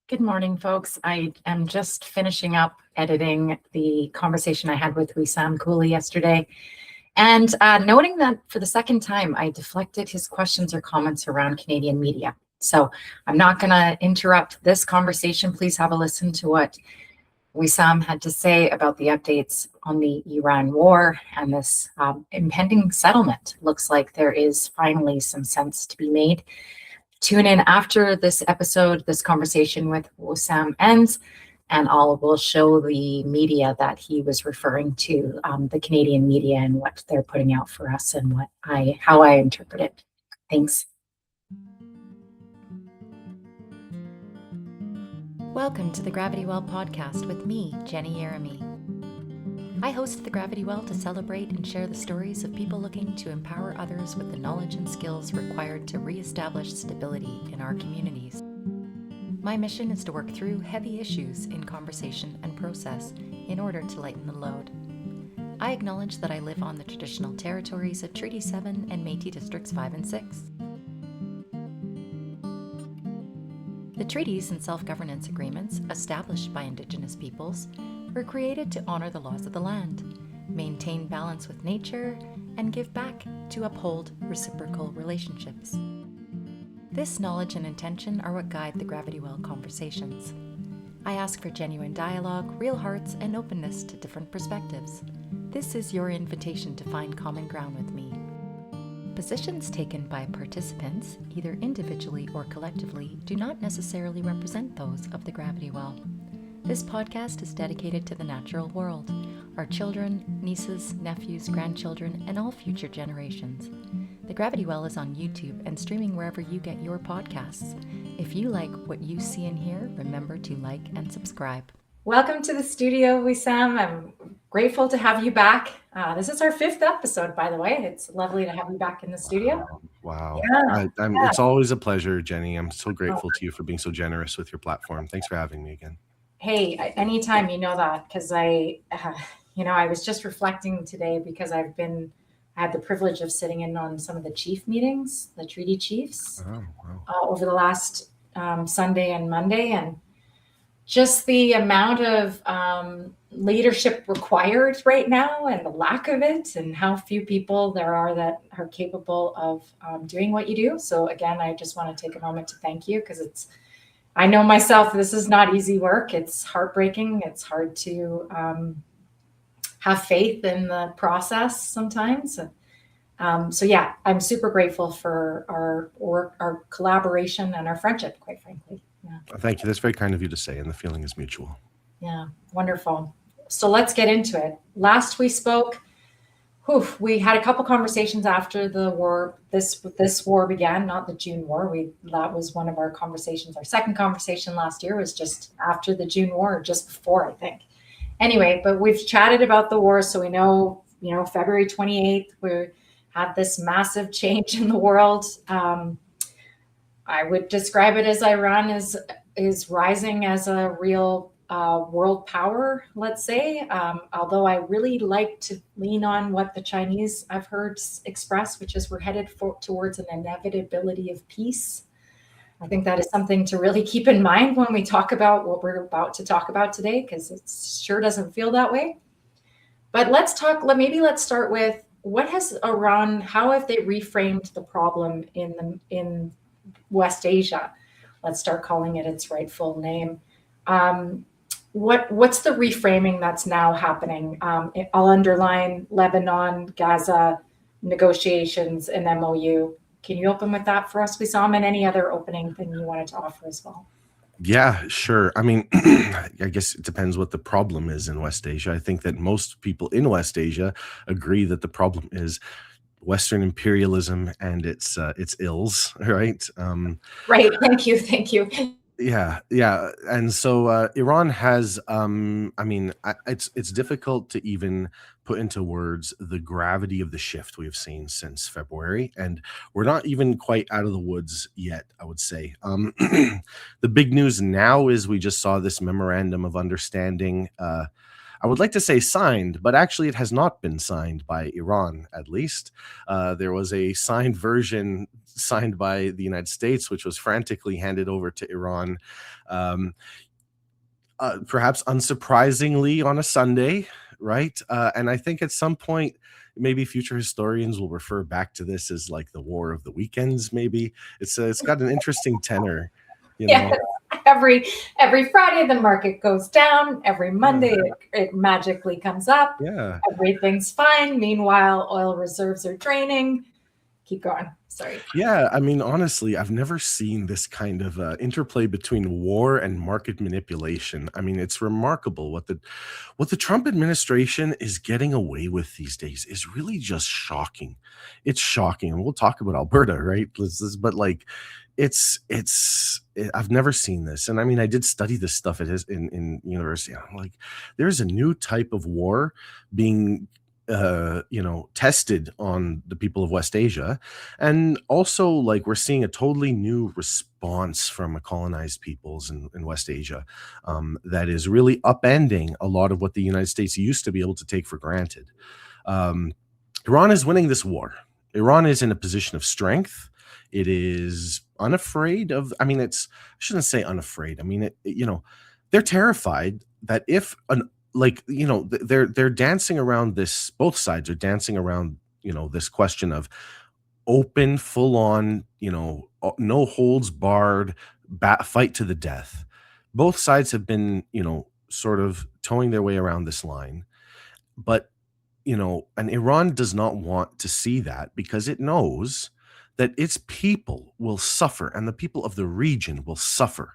Good morning, folks. I am just finishing up editing the conversation I had with Wesam Cooley yesterday, and noting that for the second time, I deflected his questions or comments around Canadian media. So I'm not going to interrupt this conversation. Please have a listen to what Wesam had to say about the updates on the Iran war and this impending settlement. Looks like there is finally some sense to be made. Tune in after this episode, this conversation with Wesam ends, and will show the media that he was referring to, the Canadian media, and what they're putting out for us and how I interpret it. Thanks. Welcome to the Gravity Well podcast with me, Jenny Yeremy. I host the Gravity Well to celebrate and share the stories of people looking to empower others with the knowledge and skills required to re-establish stability in our communities. My mission is to work through heavy issues in conversation and process in order to lighten the load. I acknowledge that I live on the traditional territories of Treaty 7 and Métis Districts 5 and 6. The treaties and self-governance agreements established by Indigenous peoples were created to honor the laws of the land, maintain balance with nature, and give back to uphold reciprocal relationships. This knowledge and intention are what guide the Gravity Well conversations. I ask for genuine dialogue, real hearts, and openness to different perspectives. This is your invitation to find common ground with me. Positions taken by participants, either individually or collectively, do not necessarily represent those of the Gravity Well. This podcast is dedicated to the natural world, our children, nieces, nephews, grandchildren, and all future generations. The Gravity Well is on YouTube and streaming wherever you get your podcasts. If you like what you see and hear, remember to like and subscribe. Welcome to the studio, Wesam. I'm grateful to have you back. This is our 5th episode, by the way. It's lovely to have you back in the studio. Wow. Yeah. It's always a pleasure, Jenny. I'm so grateful to you for being so generous with your platform. Thanks for having me again. Hey, anytime, you know that, because I was just reflecting today because I had the privilege of sitting in on some of the chief meetings, the treaty chiefs, over the last Sunday and Monday, and just the amount of leadership required right now and the lack of it, and how few people there are that are capable of doing what you do. So again, I just want to take a moment to thank you, because I know myself, this is not easy work. It's heartbreaking. It's hard to have faith in the process sometimes. So yeah, I'm super grateful for our work, our collaboration, and our friendship, quite frankly. Yeah. Thank you. That's very kind of you to say, and the feeling is mutual. Yeah, wonderful. So let's get into it. Last we spoke, we had a couple conversations after the war. This war began, not the June war. That was one of our conversations. Our second conversation last year was just after the June war, or just before, I think. Anyway, but we've chatted about the war, so we know, February 28th, we had this massive change in the world. I would describe it as Iran is rising as a real world power, let's say. Although I really like to lean on what the Chinese I've heard express, which is we're headed towards an inevitability of peace. I think that is something to really keep in mind when we talk about what we're about to talk about today, because it sure doesn't feel that way. But let's start with what has Iran, how have they reframed the problem in West Asia? Let's start calling it its rightful name. What's the reframing that's now happening? I'll underline Lebanon, Gaza, negotiations, and MOU. Can you open with that for us, Wesam, and any other opening thing you wanted to offer as well? Yeah, sure. I mean, I guess it depends what the problem is in West Asia. I think that most people in West Asia agree that the problem is Western imperialism and its ills, right? Right. Thank you. Yeah. And so Iran has, it's difficult to even put into words the gravity of the shift we have seen since February. And we're not even quite out of the woods yet, I would say. The big news now is we just saw this memorandum of understanding I would like to say signed, but actually it has not been signed by Iran, at least. There was a signed version signed by the United States, which was frantically handed over to Iran, um, perhaps unsurprisingly on a Sunday, right? And I think at some point, maybe future historians will refer back to this as like the war of the weekends. Maybe it's got an interesting tenor, you Yes. know. Every Friday the market goes down. Every Monday Yeah. it magically comes up. Yeah. Everything's fine. Meanwhile, oil reserves are draining. Keep going. Sorry. Yeah, I mean, honestly, I've never seen this kind of interplay between war and market manipulation. I mean, it's remarkable what the Trump administration is getting away with these days is really just shocking. It's shocking, and we'll talk about Alberta, right? But like, I've never seen this, and I mean, I did study this stuff in university. I'm like, there's a new type of war being tested on the people of West Asia. And also, like, we're seeing a totally new response from colonized peoples in West Asia that is really upending a lot of what the United States used to be able to take for granted. Um, Iran is winning this war. Iran is in a position of strength. It is unafraid of, I mean, I shouldn't say unafraid. I mean, they're terrified that if an they're dancing around this, both sides are dancing around this question of open, full on, no holds barred fight to the death. Both sides have been sort of towing their way around this line, but and Iran does not want to see that because it knows that its people will suffer and the people of the region will suffer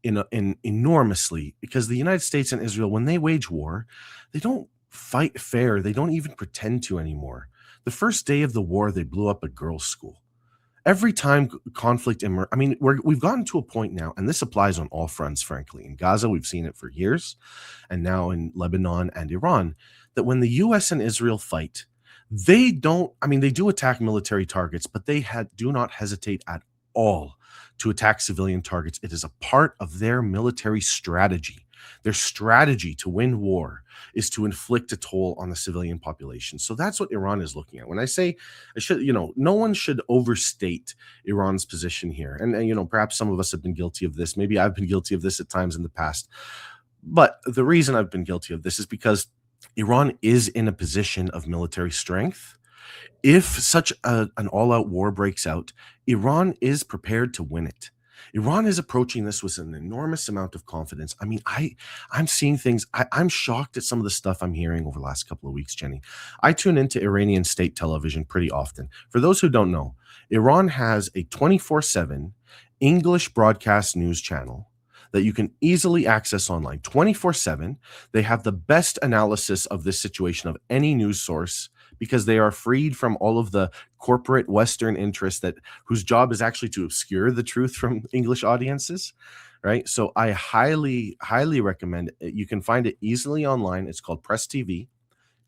in enormously, because the United States and Israel, when they wage war, they don't fight fair. They don't even pretend to anymore. The first day of the war, they blew up a girls' school. Every time conflict, I mean, we've gotten to a point now, and this applies on all fronts, frankly. In Gaza, we've seen it for years, and now in Lebanon and Iran, that when the U.S. and Israel fight, they do attack military targets, but they do not hesitate at all to attack civilian targets. It is a part of their military strategy. Their strategy to win war is to inflict a toll on the civilian population. So that's what Iran is looking at. When I say no one should overstate Iran's position here. And perhaps some of us have been guilty of this. Maybe I've been guilty of this at times in the past. But the reason I've been guilty of this is because Iran is in a position of military strength. If such an all-out war breaks out, Iran is prepared to win it. Iran is approaching this with an enormous amount of confidence. I mean, I'm seeing things. I'm shocked at some of the stuff I'm hearing over the last couple of weeks, Jenny. I tune into Iranian state television pretty often. For those who don't know, Iran has a 24/7 English broadcast news channel that you can easily access online 24/7. They have the best analysis of this situation of any news source because they are freed from all of the corporate Western interests whose job is actually to obscure the truth from English audiences, right? So I highly, highly recommend it. You can find it easily online. It's called Press TV.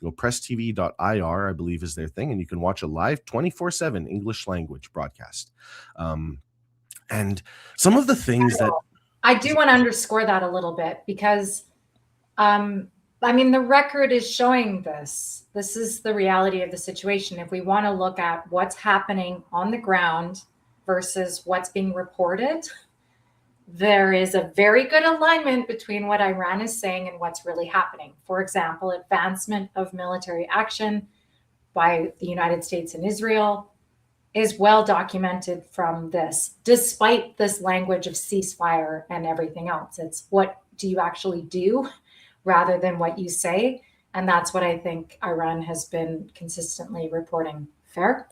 Go PressTV.ir, I believe is their thing, and you can watch a live 24/7 English language broadcast. And some of the things that I do want to underscore that a little bit because, the record is showing this. This is the reality of the situation. If we want to look at what's happening on the ground versus what's being reported, there is a very good alignment between what Iran is saying and what's really happening. For example, advancement of military action by the United States and Israel is well documented from this, despite this language of ceasefire and everything else. It's what do you actually do rather than what you say. And that's what I think Iran has been consistently reporting. Fair?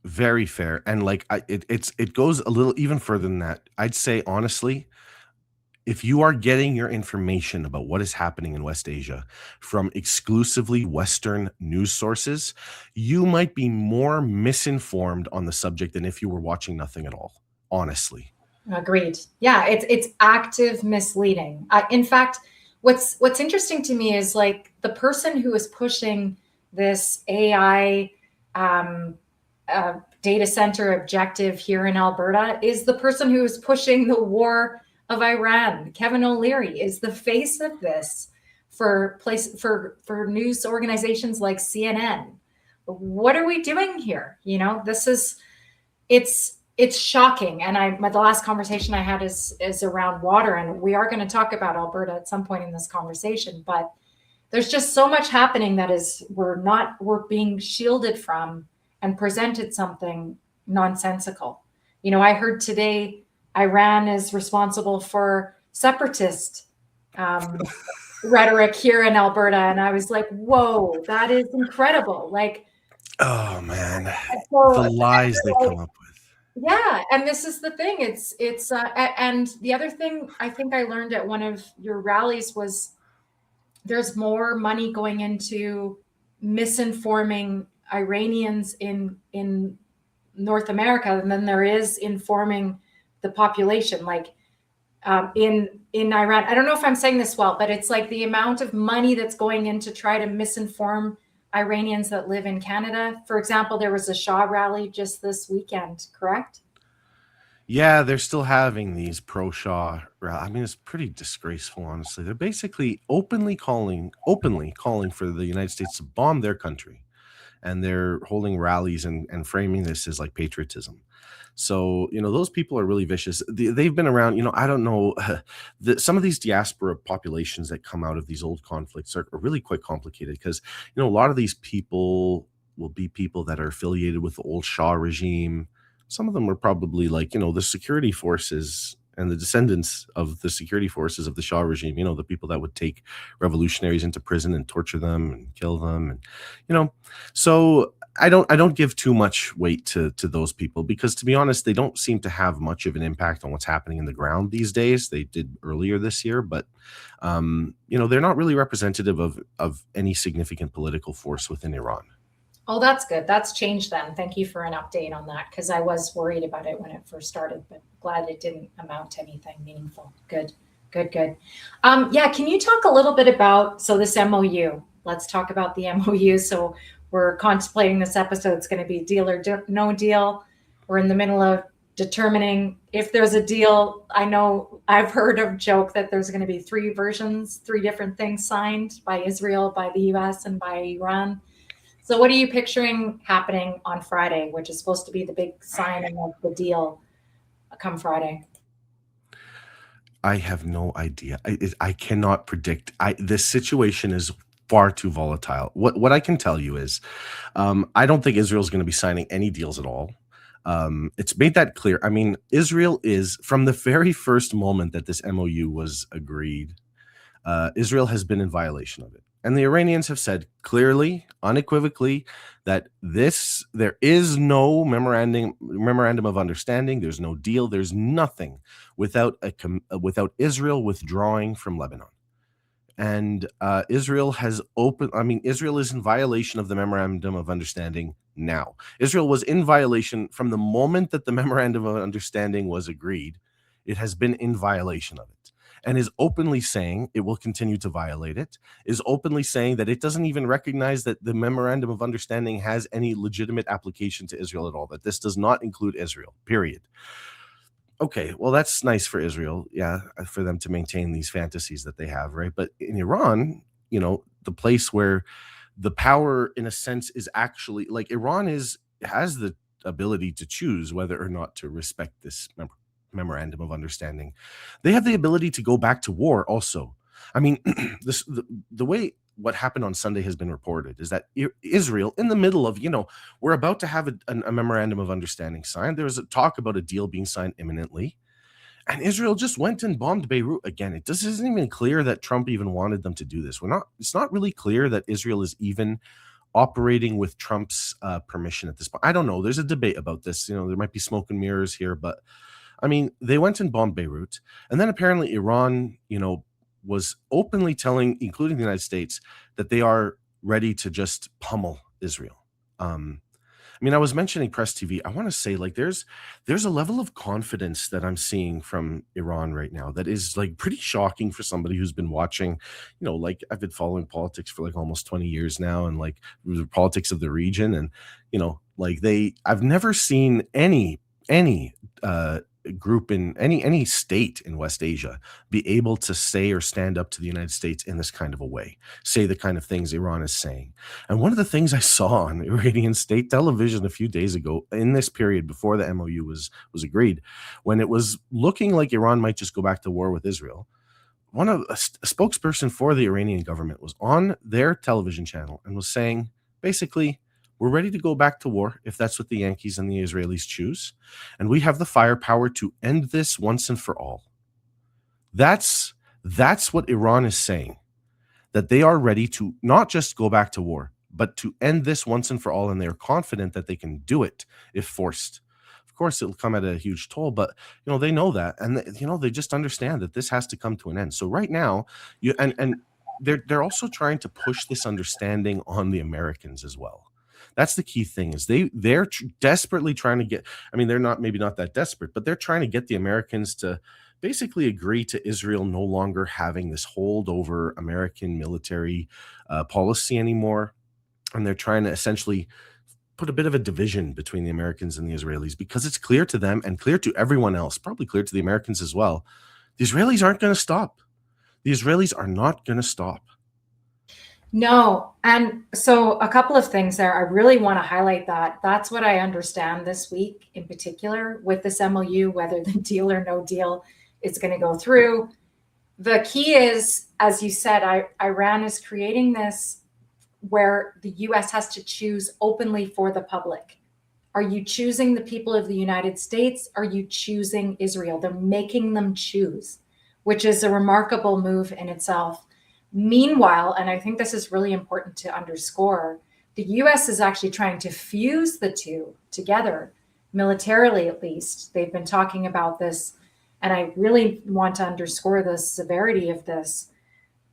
Very fair. And like it goes a little even further than that. I'd say honestly, if you are getting your information about what is happening in West Asia from exclusively Western news sources, you might be more misinformed on the subject than if you were watching nothing at all, honestly. Agreed. Yeah, it's active misleading. In fact, what's interesting to me is like the person who is pushing this AI data center objective here in Alberta is the person who is pushing the war of Iran. Kevin O'Leary is the face of this for news organizations like CNN. What are we doing here? It's shocking. And the last conversation I had is around water, and we are going to talk about Alberta at some point in this conversation, but there's just so much happening that we're being shielded from and presented something nonsensical. I heard today Iran is responsible for separatist rhetoric here in Alberta, and I was like, whoa, that is incredible. Like, oh man, so, the lies they come up with. Yeah, and this is the thing. And the other thing I think I learned at one of your rallies was there's more money going into misinforming Iranians in North America than there is informing the population. Like in Iran, I don't know if I'm saying this well, but it's like the amount of money that's going in to try to misinform Iranians that live in Canada. For example, there was a Shah rally just this weekend, correct? Yeah, they're still having these pro-Shah. I mean, it's pretty disgraceful, honestly. They're basically openly calling for the United States to bomb their country, and they're holding rallies and framing this as like patriotism. So, those people are really vicious. They've been around, I don't know, some of these diaspora populations that come out of these old conflicts are really quite complicated because, a lot of these people will be people that are affiliated with the old Shah regime. Some of them are probably like, the security forces and the descendants of the security forces of the Shah regime, the people that would take revolutionaries into prison and torture them and kill them. And, so I don't give too much weight to those people because, to be honest, they don't seem to have much of an impact on what's happening in the ground these days. They did earlier this year, but, they're not really representative of any significant political force within Iran. Oh, that's good. That's changed then. Thank you for an update on that, because I was worried about it when it first started, but glad it didn't amount to anything meaningful. Good. Yeah, can you talk a little bit about, this MOU? Let's talk about the MOU. So we're contemplating this episode. It's going to be deal or no deal. We're in the middle of determining if there's a deal. I know I've heard a joke that there's going to be three different things signed by Israel, by the US, and by Iran. So what are you picturing happening on Friday, which is supposed to be the big signing of the deal come Friday? I have no idea. I cannot predict. This situation is far too volatile. What I can tell you is I don't think Israel's going to be signing any deals at all. It's made that clear. I mean, Israel is, from the very first moment that this MOU was agreed, Israel has been in violation of it. And the Iranians have said clearly, unequivocally, that there is no memorandum of understanding. There's no deal. There's nothing without Israel withdrawing from Lebanon. And Israel is in violation of the memorandum of understanding now. Israel was in violation from the moment that the memorandum of understanding was agreed. It has been in violation of it. And is openly saying it will continue to violate it, is openly saying that it doesn't even recognize that the memorandum of understanding has any legitimate application to Israel at all, that this does not include Israel, period. Okay, well, that's nice for Israel, yeah, for them to maintain these fantasies that they have, right? But in Iran, the place where the power, in a sense, is actually, like, Iran has the ability to choose whether or not to respect this memorandum of understanding. They have the ability to go back to war also. I mean, the way what happened on Sunday has been reported is that Israel, in the middle of, we're about to have a memorandum of understanding signed. There was a talk about a deal being signed imminently. And Israel just went and bombed Beirut again. It just isn't even clear that Trump even wanted them to do this. It's not really clear that Israel is even operating with Trump's permission at this point. I don't know. There's a debate about this. There might be smoke and mirrors here, but I mean, they went and bombed Beirut, and then apparently Iran, was openly telling, including the United States, that they are ready to just pummel Israel. I mean, I was mentioning Press TV. I want to say, like, there's a level of confidence that I'm seeing from Iran right now that is like pretty shocking for somebody who's been watching, like, I've been following politics for like almost 20 years now, and like the politics of the region, and like I've never seen any group in any state in West Asia be able to say or stand up to the United States in this kind of a way, say the kind of things Iran is saying. And one of the things I saw on Iranian state television a few days ago in this period before the MOU was agreed, when it was looking like Iran might just go back to war with Israel, a spokesperson for the Iranian government was on their television channel and was saying, basically, we're ready to go back to war if that's what the Yankees and the Israelis choose, and we have the firepower to end this once and for all. That's what Iran is saying, that they are ready to not just go back to war, but to end this once and for all, and they're confident that they can do it if forced. Of course, it'll come at a huge toll, but they know that, and they just understand that this has to come to an end. So right now, they're also trying to push this understanding on the Americans as well. That's the key thing, is they're desperately trying to get. I mean, they're maybe not that desperate, but they're trying to get the Americans to basically agree to Israel no longer having this hold over American military policy anymore, and they're trying to essentially put a bit of a division between the Americans and the Israelis, because it's clear to them and clear to everyone else, probably clear to the Americans as well, the Israelis aren't going to stop. The Israelis are not going to stop. No. And so a couple of things there. I really want to highlight that. That's what I understand this week in particular with this MOU, whether the deal or no deal is going to go through. The key is, as you said, Iran is creating this where the US has to choose openly for the public. Are you choosing the people of the United States? Are you choosing Israel? They're making them choose, which is a remarkable move in itself. Meanwhile, and I think this is really important to underscore, the US is actually trying to fuse the two together, militarily at least. They've been talking about this, and I really want to underscore the severity of this.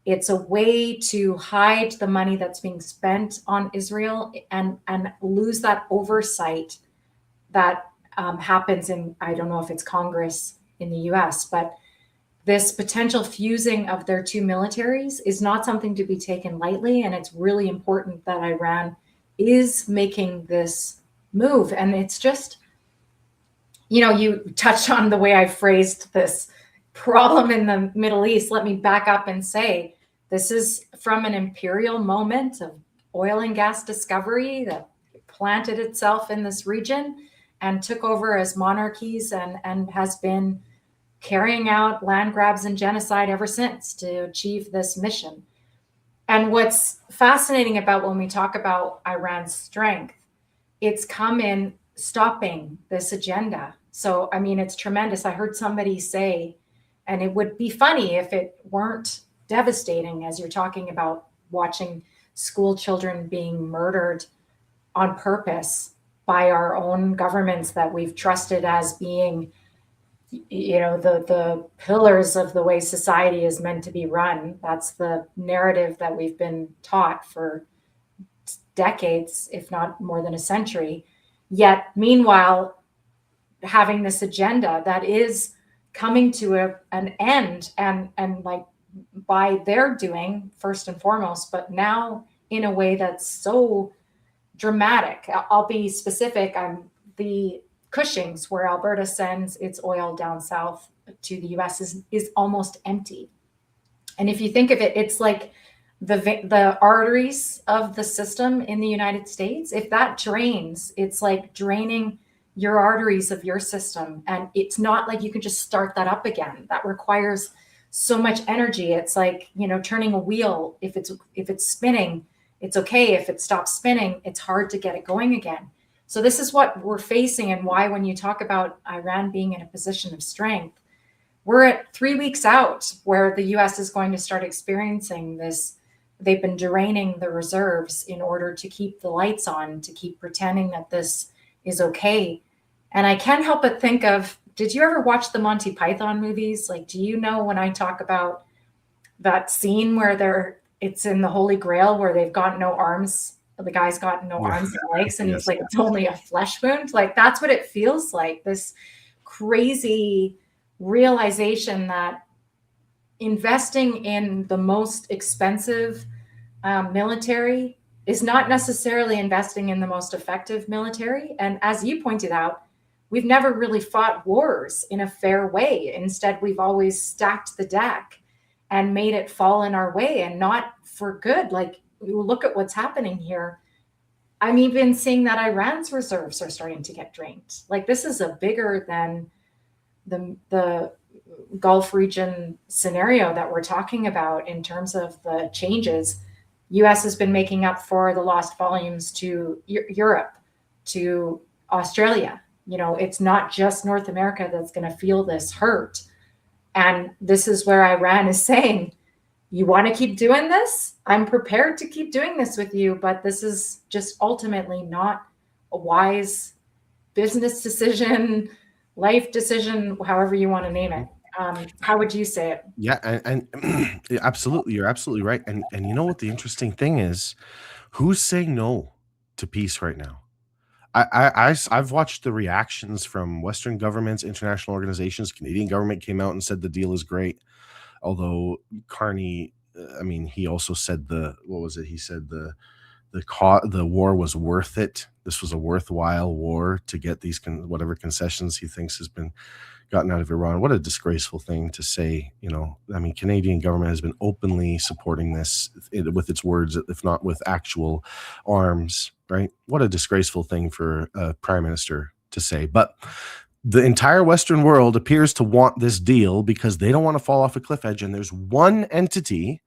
It's a way to hide the money that's being spent on Israel and lose that oversight that happens in, I don't know if it's Congress in the US, but this potential fusing of their two militaries is not something to be taken lightly. And it's really important that Iran is making this move. And it's just, you touched on the way I phrased this problem in the Middle East. Let me back up and say, this is from an imperial moment of oil and gas discovery that planted itself in this region and took over as monarchies and has been carrying out land grabs and genocide ever since to achieve this mission. And what's fascinating about when we talk about Iran's strength, it's come in stopping this agenda. So, I mean, it's tremendous. I heard somebody say, and it would be funny if it weren't devastating, as you're talking about watching school children being murdered on purpose by our own governments that we've trusted as being the pillars of the way society is meant to be run. That's the narrative that we've been taught for decades, if not more than a century. Yet, meanwhile, having this agenda that is coming to an end and like by their doing first and foremost, but now in a way that's so dramatic. I'll be specific. The Cushing's, where Alberta sends its oil down south to the US, is almost empty. And if you think of it, it's like the arteries of the system in the United States. If that drains, it's like draining your arteries of your system. And it's not like you can just start that up again. That requires so much energy. It's like, turning a wheel. If it's spinning, it's okay. If it stops spinning, it's hard to get it going again. So this is what we're facing, and why when you talk about Iran being in a position of strength, we're at 3 weeks out where the US is going to start experiencing this. They've been draining the reserves in order to keep the lights on, to keep pretending that this is okay. And I can't help but think of, did you ever watch the Monty Python movies? Like, do you know when I talk about that scene where it's in the Holy Grail where they've got no arms? The guy's got no arms and legs, and he's like, it's only a flesh wound. Like, that's what it feels like, this crazy realization that investing in the most expensive military is not necessarily investing in the most effective military. And as you pointed out, we've never really fought wars in a fair way. Instead, we've always stacked the deck and made it fall in our way, and not for good. Like, you look at what's happening here. I'm even seeing that Iran's reserves are starting to get drained. Like, this is a bigger than the Gulf region scenario that we're talking about in terms of the changes. US has been making up for the lost volumes to Europe, to Australia. You know, it's not just North America that's going to feel this hurt. And this is where Iran is saying, you want to keep doing this? I'm prepared to keep doing this with you, but this is just ultimately not a wise business decision, life decision, however you want to name it. How would you say it? Yeah, and yeah, absolutely, you're absolutely right. And you know what the interesting thing is? Who's saying no to peace right now? I've watched the reactions from Western governments, international organizations. Canadian government came out and said the deal is great. Although Carney, I mean, he also said what was it? He said the war was worth it. This was a worthwhile war to get these whatever concessions he thinks has been gotten out of Iran. What a disgraceful thing to say. You know, I mean, Canadian government has been openly supporting this with its words, if not with actual arms, right? What a disgraceful thing for a prime minister to say. But the entire Western world appears to want this deal because they don't want to fall off a cliff edge. And there's one entity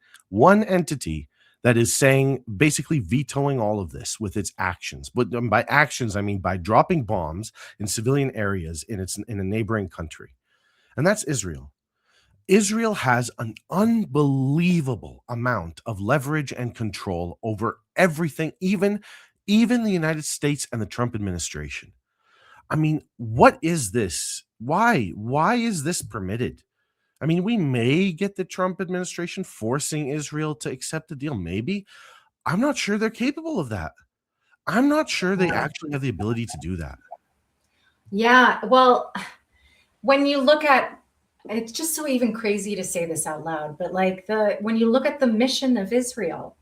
that is saying, basically vetoing all of this with its actions. But by actions, I mean by dropping bombs in civilian areas in a neighboring country. And that's Israel. Israel has an unbelievable amount of leverage and control over everything, even the United States and the Trump administration. I mean, what is this? Why is this permitted? I mean, we may get the Trump administration forcing Israel to accept the deal. Maybe. I'm not sure they're capable of that. I'm not sure they actually have the ability to do that. Yeah. Well, when you look at, it's just so even crazy to say this out loud, but like when you look at the mission of Israel,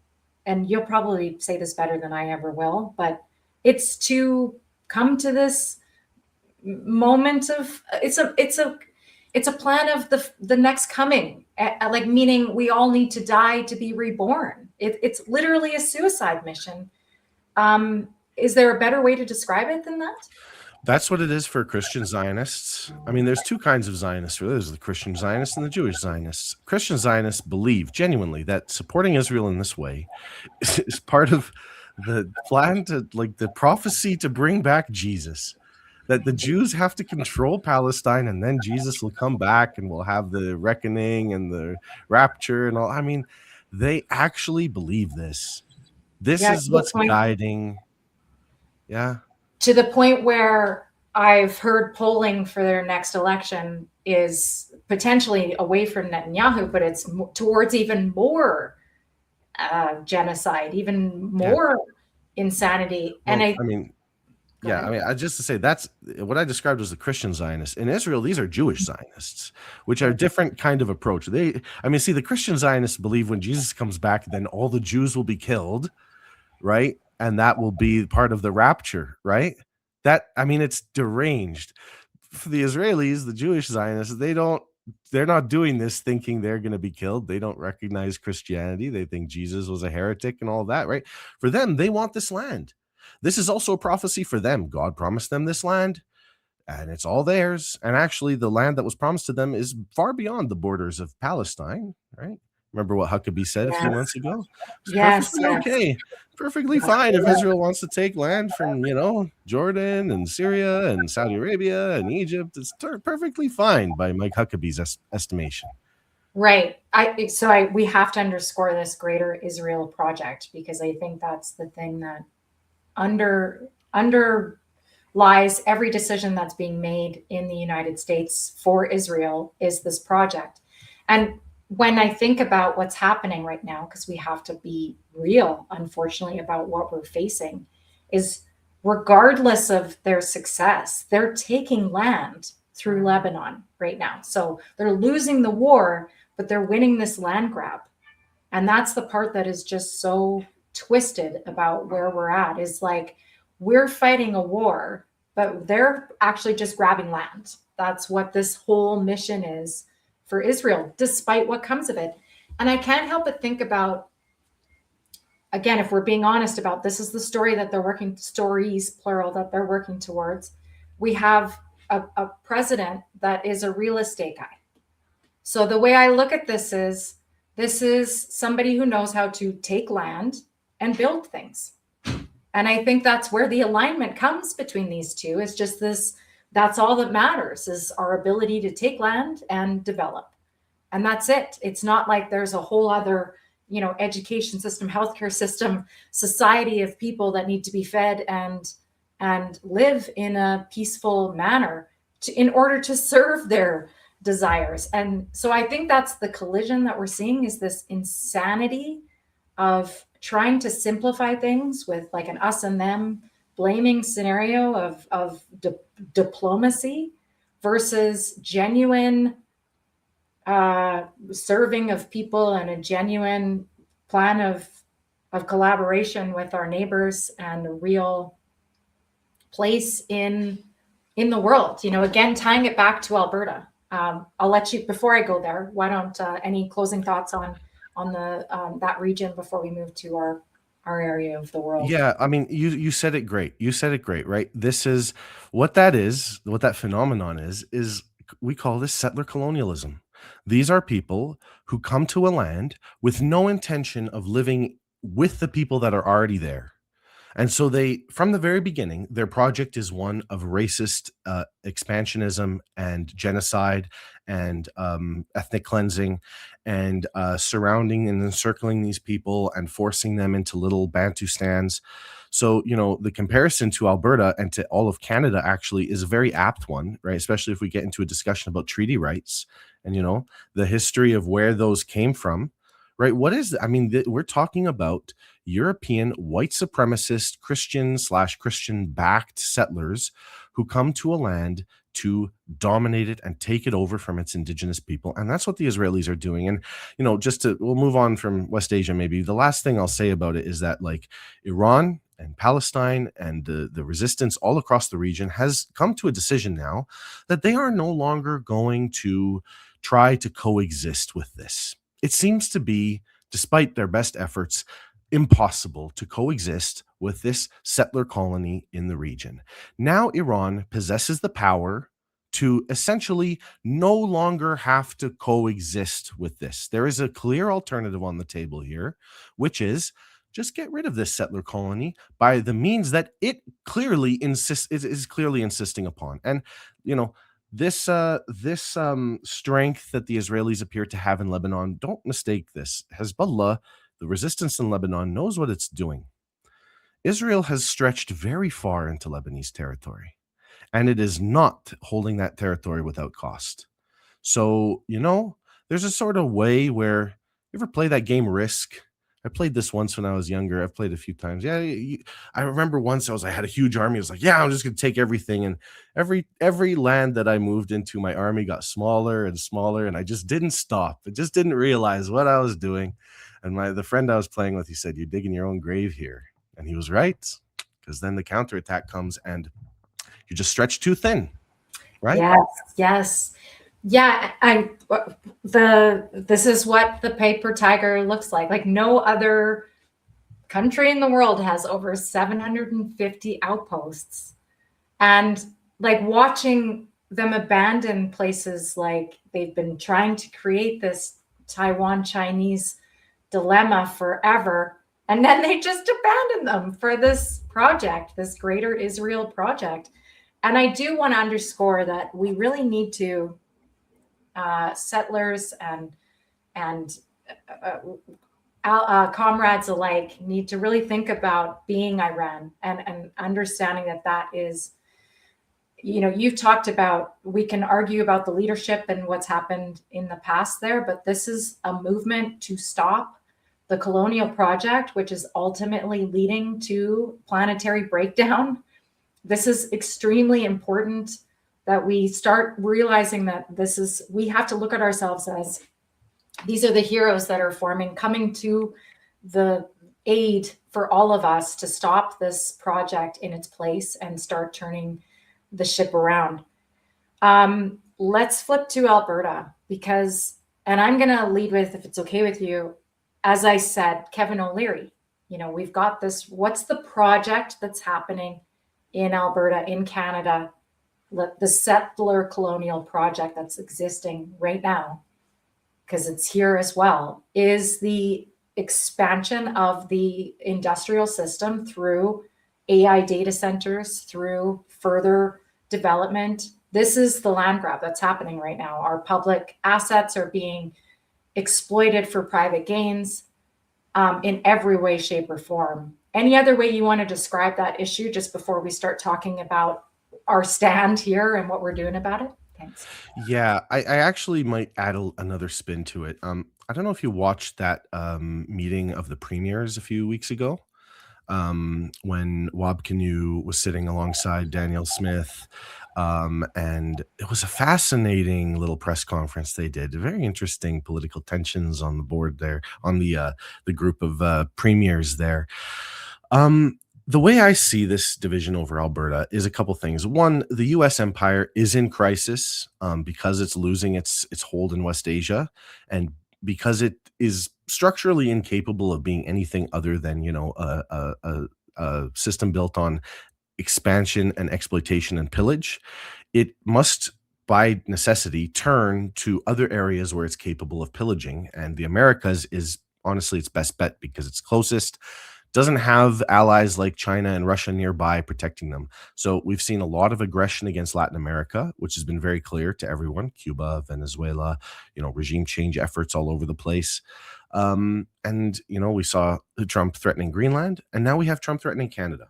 and you'll probably say this better than I ever will, but it's to come to this moment of it's a plan of the next coming, like, meaning we all need to die to be reborn. It's literally a suicide mission. Is there a better way to describe it than that? That's what it is for Christian Zionists. I mean, there's two kinds of Zionists. There's the Christian Zionists and the Jewish Zionists. Christian Zionists believe genuinely that supporting Israel in this way is part of the plan to, like, the prophecy to bring back Jesus. That the Jews have to control Palestine, and then Jesus will come back and we'll have the reckoning and the rapture and all. I mean, they actually believe this. This is what's guiding. Yeah. To the point where I've heard polling for their next election is potentially away from Netanyahu, but it's towards even more genocide, even more insanity. Well, And I mean, I just to say that's what I described as the Christian Zionists. In Israel, these are Jewish Zionists, which are a different kind of approach. The Christian Zionists believe when Jesus comes back, then all the Jews will be killed, right? And that will be part of the rapture, right? It's deranged. For the Israelis, the Jewish Zionists, they're not doing this thinking they're going to be killed. They don't recognize Christianity. They think Jesus was a heretic and all that, right? For them, they want this land. This is also a prophecy for them. God promised them this land, and it's all theirs. And actually, the land that was promised to them is far beyond the borders of Palestine, right? Remember what Huckabee said a few months ago? Yes. Okay. Perfectly fine if Israel wants to take land from, Jordan and Syria and Saudi Arabia and Egypt. It's perfectly fine by Mike Huckabee's estimation. Right. We have to underscore this greater Israel project, because I think that's the thing that underlies every decision that's being made in the United States for Israel is this project. And when I think about what's happening right now, because we have to be real, unfortunately, about what we're facing, is regardless of their success, they're taking land through Lebanon right now. So they're losing the war, but they're winning this land grab. And that's the part that is just so twisted about where we're at, is like, we're fighting a war but they're actually just grabbing land. That's what this whole mission is for Israel, despite what comes of it. And I can't help but think about, again, if we're being honest about this is the story that they're working, stories, plural, that they're working towards. We have a president that is a real estate guy. So the way I look at this is somebody who knows how to take land and build things. And I think that's where the alignment comes between these two. It's just this, that's all that matters, is our ability to take land and develop. And that's it. It's not like there's a whole other, education system, healthcare system, society of people that need to be fed and live in a peaceful manner in order to serve their desires. And so I think that's the collision that we're seeing, is this insanity of trying to simplify things with like an us and them blaming scenario of diplomacy versus genuine serving of people and a genuine plan of collaboration with our neighbors and a real place in the world. Again, tying it back to Alberta. I'll let you, before I go there, why don't any closing thoughts on the that region before we move to our area of the world? Yeah, I mean, you said it great. You said it great, right? This is what that phenomenon is we call this settler colonialism. These are people who come to a land with no intention of living with the people that are already there. And so they, from the very beginning, their project is one of racist expansionism and genocide and ethnic cleansing and surrounding and encircling these people and forcing them into little Bantustans. So, the comparison to Alberta and to all of Canada actually is a very apt one, right? Especially if we get into a discussion about treaty rights and, the history of where those came from, right? What is, we're talking about European white supremacist Christian backed settlers who come to a land to dominate it and take it over from its indigenous people. And that's what the Israelis are doing. And, we'll move on from West Asia. Maybe the last thing I'll say about it is that like Iran and Palestine and the resistance all across the region has come to a decision now that they are no longer going to try to coexist with this. It seems to be, despite their best efforts, impossible to coexist with this settler colony in the region. Now Iran possesses the power to essentially no longer have to coexist with this. There is a clear alternative on the table here, which is just get rid of this settler colony by the means that it clearly is clearly insisting upon. And, this strength that the Israelis appear to have in Lebanon, don't mistake this. Hezbollah, the resistance in Lebanon, knows what it's doing. Israel has stretched very far into Lebanese territory, and it is not holding that territory without cost. So, there's a sort of way where, you ever play that game Risk? I played this once when I was younger. I've played a few times. Yeah, I remember once I had a huge army. I was like, yeah, I'm just going to take everything. And every land that I moved into, my army got smaller and smaller, and I just didn't stop. I just didn't realize what I was doing. And the friend I was playing with, he said, you're digging your own grave here. And he was right, because then the counterattack comes and you just stretch too thin, right? Yes. Yeah, this is what the paper tiger looks like. Like no other country in the world has over 750 outposts. And like watching them abandon places, like they've been trying to create this Taiwan Chinese dilemma forever. And then they just abandon them for this project, this greater Israel project. And I do want to underscore that we really need to settlers and comrades alike need to really think about being Iran and understanding that is, you've talked about, we can argue about the leadership and what's happened in the past there, but this is a movement to stop the colonial project, which is ultimately leading to planetary breakdown. This is extremely important that we start realizing that we have to look at ourselves as these are the heroes that are coming to the aid for all of us to stop this project in its place and start turning the ship around. Let's flip to Alberta because, and I'm going to lead with, if it's okay with you, as I said, Kevin O'Leary. We've got this, what's the project that's happening in Alberta, in Canada, the settler colonial project that's existing right now, because it's here as well, is the expansion of the industrial system through AI data centers, through further development. This is the land grab that's happening right now. Our public assets are being exploited for private gains in every way, shape, or form. Any other way you want to describe that issue just before we start talking about our stand here and what we're doing about it? Thanks. Yeah, I actually might add another spin to it. I don't know if you watched that meeting of the premiers a few weeks ago, when Wab Kinew was sitting alongside Danielle Smith. And it was a fascinating little press conference they did. Very interesting political tensions on the board there, on the group of premiers there. The way I see this division over Alberta is a couple things. One, the U.S. empire is in crisis because it's losing its hold in West Asia, and because it is structurally incapable of being anything other than a system built on expansion and exploitation and pillage. It must, by necessity, turn to other areas where it's capable of pillaging, and the Americas is honestly its best bet because it's closest, doesn't have allies like China and Russia nearby protecting them. So we've seen a lot of aggression against Latin America, which has been very clear to everyone. Cuba, Venezuela, regime change efforts all over the place. And we saw Trump threatening Greenland, and now we have Trump threatening Canada.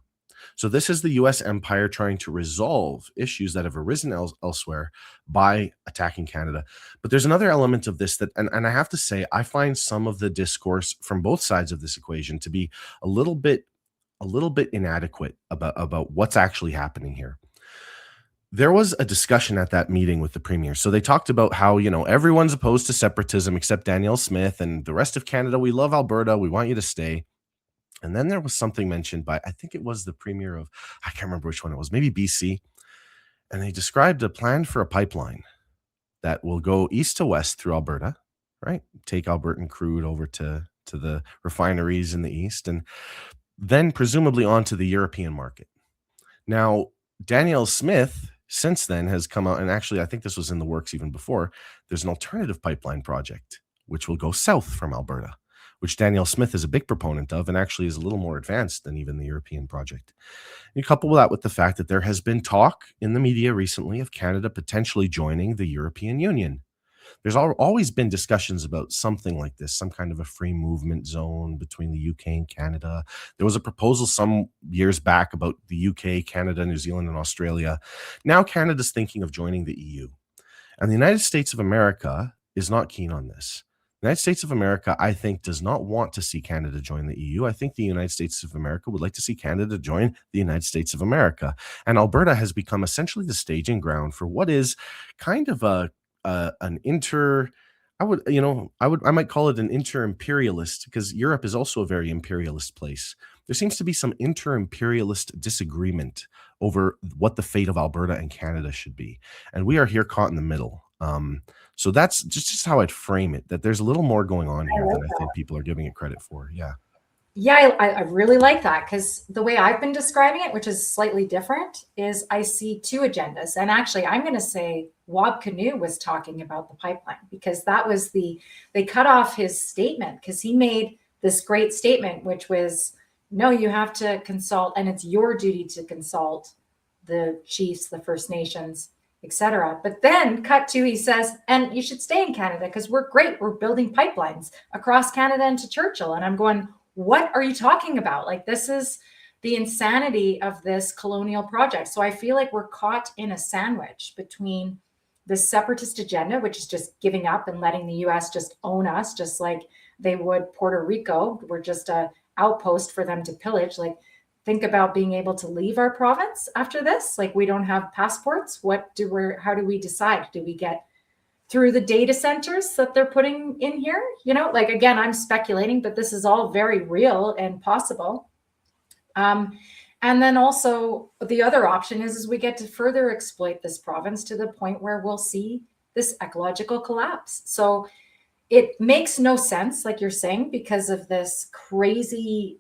So this is the U.S. empire trying to resolve issues that have arisen elsewhere by attacking Canada. But there's another element of this that, and I have to say, I find some of the discourse from both sides of this equation to be a little bit inadequate about what's actually happening here. There was a discussion at that meeting with the premier. So they talked about how, everyone's opposed to separatism except Danielle Smith and the rest of Canada. We love Alberta. We want you to stay. And then there was something mentioned by, I think it was the premier of, I can't remember which one it was, maybe BC. And they described a plan for a pipeline that will go east to west through Alberta, right? Take Albertan crude over to the refineries in the east, and then presumably onto the European market. Now, Danielle Smith since then has come out, and actually I think this was in the works even before. There's an alternative pipeline project which will go south from Alberta, which Danielle Smith is a big proponent of and actually is a little more advanced than even the European project. You couple that with the fact that there has been talk in the media recently of Canada potentially joining the European Union. There's always been discussions about something like this, some kind of a free movement zone between the UK and Canada. There was a proposal some years back about the UK, Canada, New Zealand, and Australia. Now Canada's thinking of joining the EU. And the United States of America is not keen on this. The United States of America, I think, does not want to see Canada join the EU. I think the United States of America would like to see Canada join the United States of America. And Alberta has become essentially the staging ground for what is kind of an I might call it an inter-imperialist, because Europe is also a very imperialist place. There seems to be some inter-imperialist disagreement over what the fate of Alberta and Canada should be. And we are here caught in the middle. So that's just how I'd frame it, that there's a little more going on here than I think people are giving it credit for. Yeah. Yeah, I really like that, because the way I've been describing it, which is slightly different, is I see two agendas. And actually, I'm going to say Wab Kinew was talking about the pipeline, because that was they cut off his statement, because he made this great statement, which was, no, you have to consult, and it's your duty to consult the chiefs, the First Nations, etc. But then cut to, he says, and you should stay in Canada because we're great. We're building pipelines across Canada into Churchill. And I'm going, what are you talking about? Like, this is the insanity of this colonial project. So I feel like we're caught in a sandwich between the separatist agenda, which is just giving up and letting the US just own us, just like they would Puerto Rico. We're just a outpost for them to pillage. Like, think about being able to leave our province after this. Like, we don't have passports. How do we decide? Do we get through the data centers that they're putting in here? Like, again, I'm speculating, but this is all very real and possible. And then also the other option is we get to further exploit this province to the point where we'll see this ecological collapse. So it makes no sense, like you're saying, because of this crazy,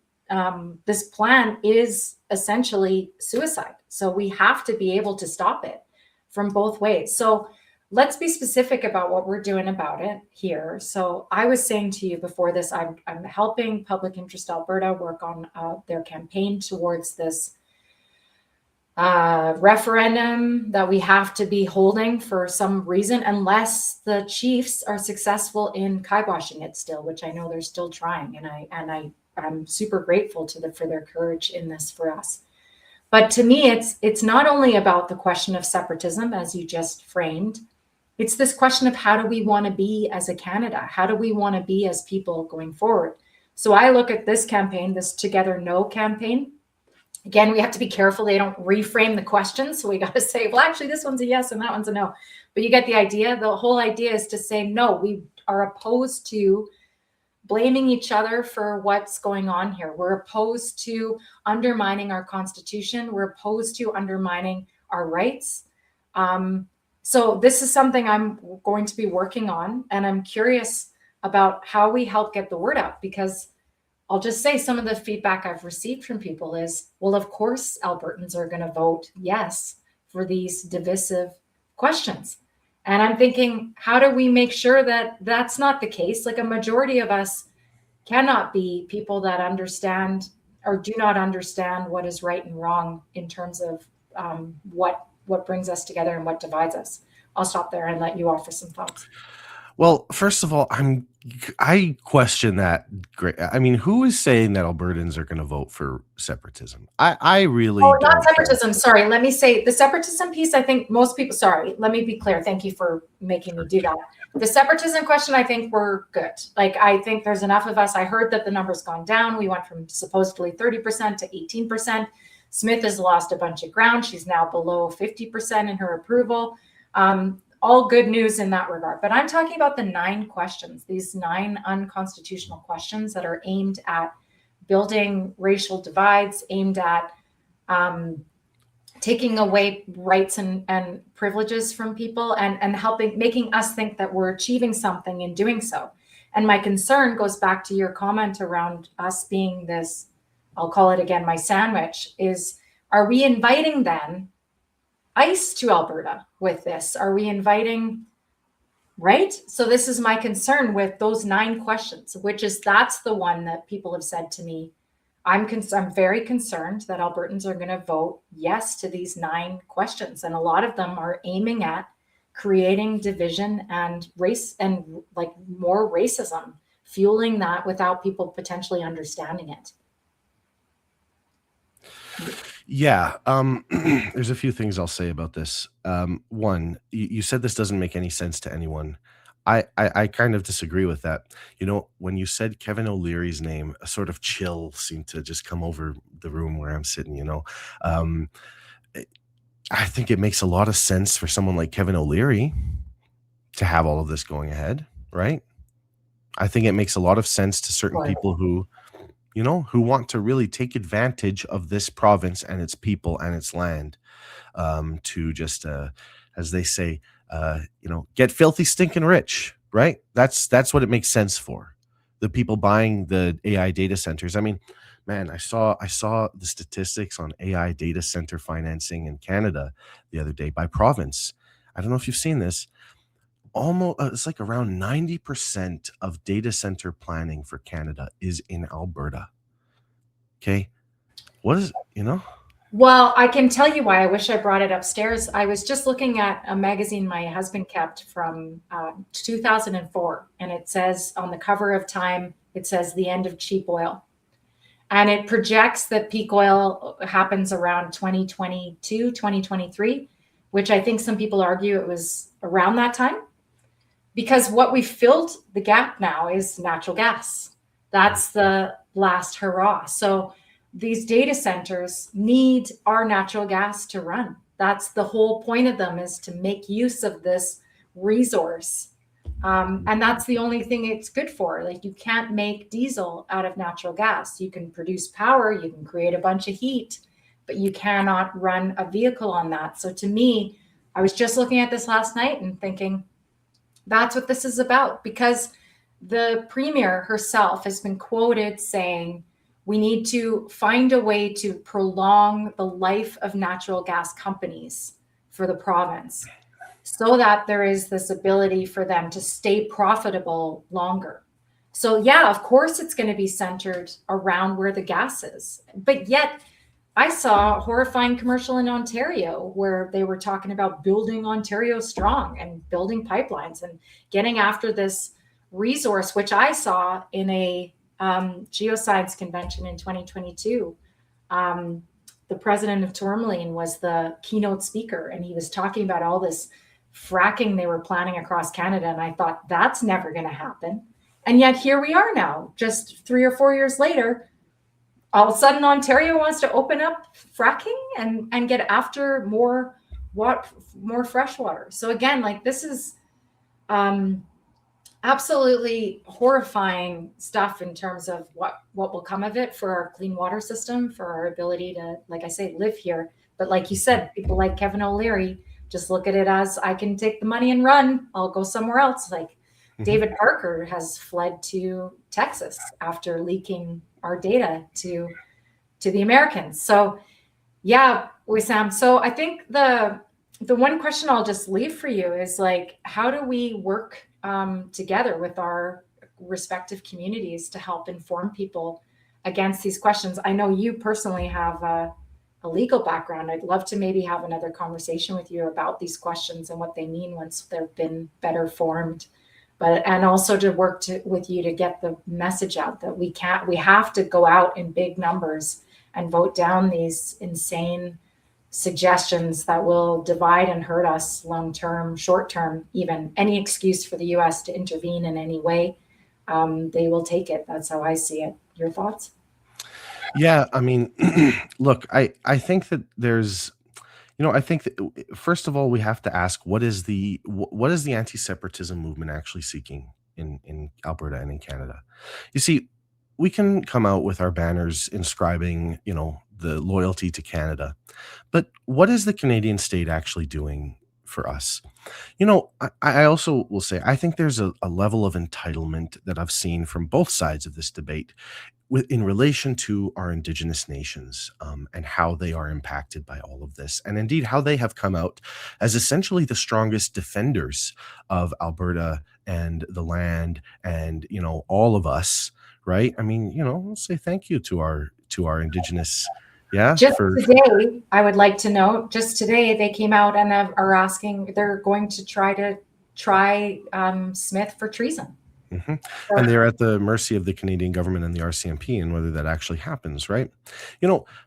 this plan is essentially suicide. So we have to be able to stop it from both ways. So let's be specific about what we're doing about it here. So I was saying to you before this, I'm helping Public Interest Alberta work on their campaign towards this referendum that we have to be holding for some reason, unless the chiefs are successful in kiboshing it still, which I know they're still trying. And I'm super grateful for their courage in this for us. But to me, it's not only about the question of separatism, as you just framed. It's this question of how do we want to be as a Canada? How do we want to be as people going forward? So I look at this campaign, this Together No campaign. Again, we have to be careful they don't reframe the question. So we got to say, well, actually, this one's a yes and that one's a no. But you get the idea. The whole idea is to say, no, we are opposed to blaming each other for what's going on here. We're opposed to undermining our Constitution. We're opposed to undermining our rights. So this is something I'm going to be working on, and I'm curious about how we help get the word out, because I'll just say some of the feedback I've received from people is, well, of course, Albertans are going to vote yes for these divisive questions. And I'm thinking, how do we make sure that that's not the case? Like, a majority of us cannot be people that understand or do not understand what is right and wrong in terms of what brings us together and what divides us. I'll stop there and let you offer some thoughts. Well, first of all, I question that. Great. I mean, who is saying that Albertans are going to vote for separatism? I really Oh, don't not separatism. Sorry. Let me say the separatism piece. I think most people, sorry, let me be clear. Thank you for making me do that. The separatism question, I think we're good. Like, I think there's enough of us. I heard that the number's gone down. We went from supposedly 30% to 18%. Smith has lost a bunch of ground. She's now below 50% in her approval. All good news in that regard. But I'm talking about the 9 questions, these 9 unconstitutional questions that are aimed at building racial divides, aimed at taking away rights and privileges from people, and making us think that we're achieving something in doing so. And my concern goes back to your comment around us being this, I'll call it again, my sandwich, is, are we inviting then ICE to Alberta with this? Are we inviting, right? So this is my concern with those 9 questions, which is, that's the one that people have said to me, I'm very concerned that Albertans are going to vote yes to these 9 questions. And a lot of them are aiming at creating division and race and like more racism, fueling that without people potentially understanding it. Yeah, there's a few things I'll say about this. One, you said this doesn't make any sense to anyone. I kind of disagree with that. You know, when you said Kevin O'Leary's name, a sort of chill seemed to just come over the room where I'm sitting, you know. I think it makes a lot of sense for someone like Kevin O'Leary to have all of this going ahead, right? I think it makes a lot of sense to certain people who, you know, who want to really take advantage of this province and its people and its land, to just, as they say, you know, get filthy, stinking rich, right? That's what it makes sense for. The people buying the AI data centers. I mean, man, I saw the statistics on AI data center financing in Canada the other day by province. I don't know if you've seen this. Almost, it's like around 90% of data center planning for Canada is in Alberta. Okay. What is, you know? Well, I can tell you why. I wish I brought it upstairs. I was just looking at a magazine my husband kept from 2004, and it says on the cover of Time, it says the end of cheap oil. And it projects that peak oil happens around 2022, 2023, which I think some people argue it was around that time. Because what we filled the gap now is natural gas. That's the last hurrah. So these data centers need our natural gas to run. That's the whole point of them, is to make use of this resource. And that's the only thing it's good for. Like, you can't make diesel out of natural gas. You can produce power, you can create a bunch of heat, but you cannot run a vehicle on that. So to me, I was just looking at this last night and thinking, that's what this is about, because the premier herself has been quoted saying, we need to find a way to prolong the life of natural gas companies for the province so that there is this ability for them to stay profitable longer. So yeah, of course it's going to be centered around where the gas is. But yet I saw a horrifying commercial in Ontario where they were talking about building Ontario strong and building pipelines and getting after this resource, which I saw in a geoscience convention in 2022. The president of Tourmaline was the keynote speaker, and he was talking about all this fracking they were planning across Canada. And I thought, that's never going to happen. And yet here we are now, just 3 or 4 years later. All of a sudden, Ontario wants to open up fracking and get after more fresh water. So again, like, this is absolutely horrifying stuff in terms of what will come of it for our clean water system, for our ability to, like I say, live here. But like you said, people like Kevin O'Leary just look at it as, I can take the money and run. I'll go somewhere else. Like David Parker has fled to Texas after leaking our data to the Americans. So yeah, Wesam. So I think the one question I'll just leave for you is, like, how do we work together with our respective communities to help inform people against these questions? I know you personally have a legal background. I'd love to maybe have another conversation with you about these questions and what they mean once they've been better formed. And also to work with you to get the message out that we have to go out in big numbers and vote down these insane suggestions that will divide and hurt us long-term, short-term, even. Any excuse for the US to intervene in any way, they will take it. That's how I see it. Your thoughts? Yeah, I mean, look, I think that there's, I think that first of all, we have to ask, what is the anti-separatism movement actually seeking in Alberta and in Canada? You see, we can come out with our banners inscribing, the loyalty to Canada, but what is the Canadian state actually doing for us? I also will say, I think there's a level of entitlement that I've seen from both sides of this debate in relation to our Indigenous nations, and how they are impacted by all of this, and indeed how they have come out as essentially the strongest defenders of Alberta and the land and, all of us, right? I mean, let's say thank you to our Indigenous. Yeah. Just today, I would like to note, just today they came out and are asking, they're going to try Smith for treason. Mm-hmm. And they're at the mercy of the Canadian government and the RCMP and whether that actually happens, right?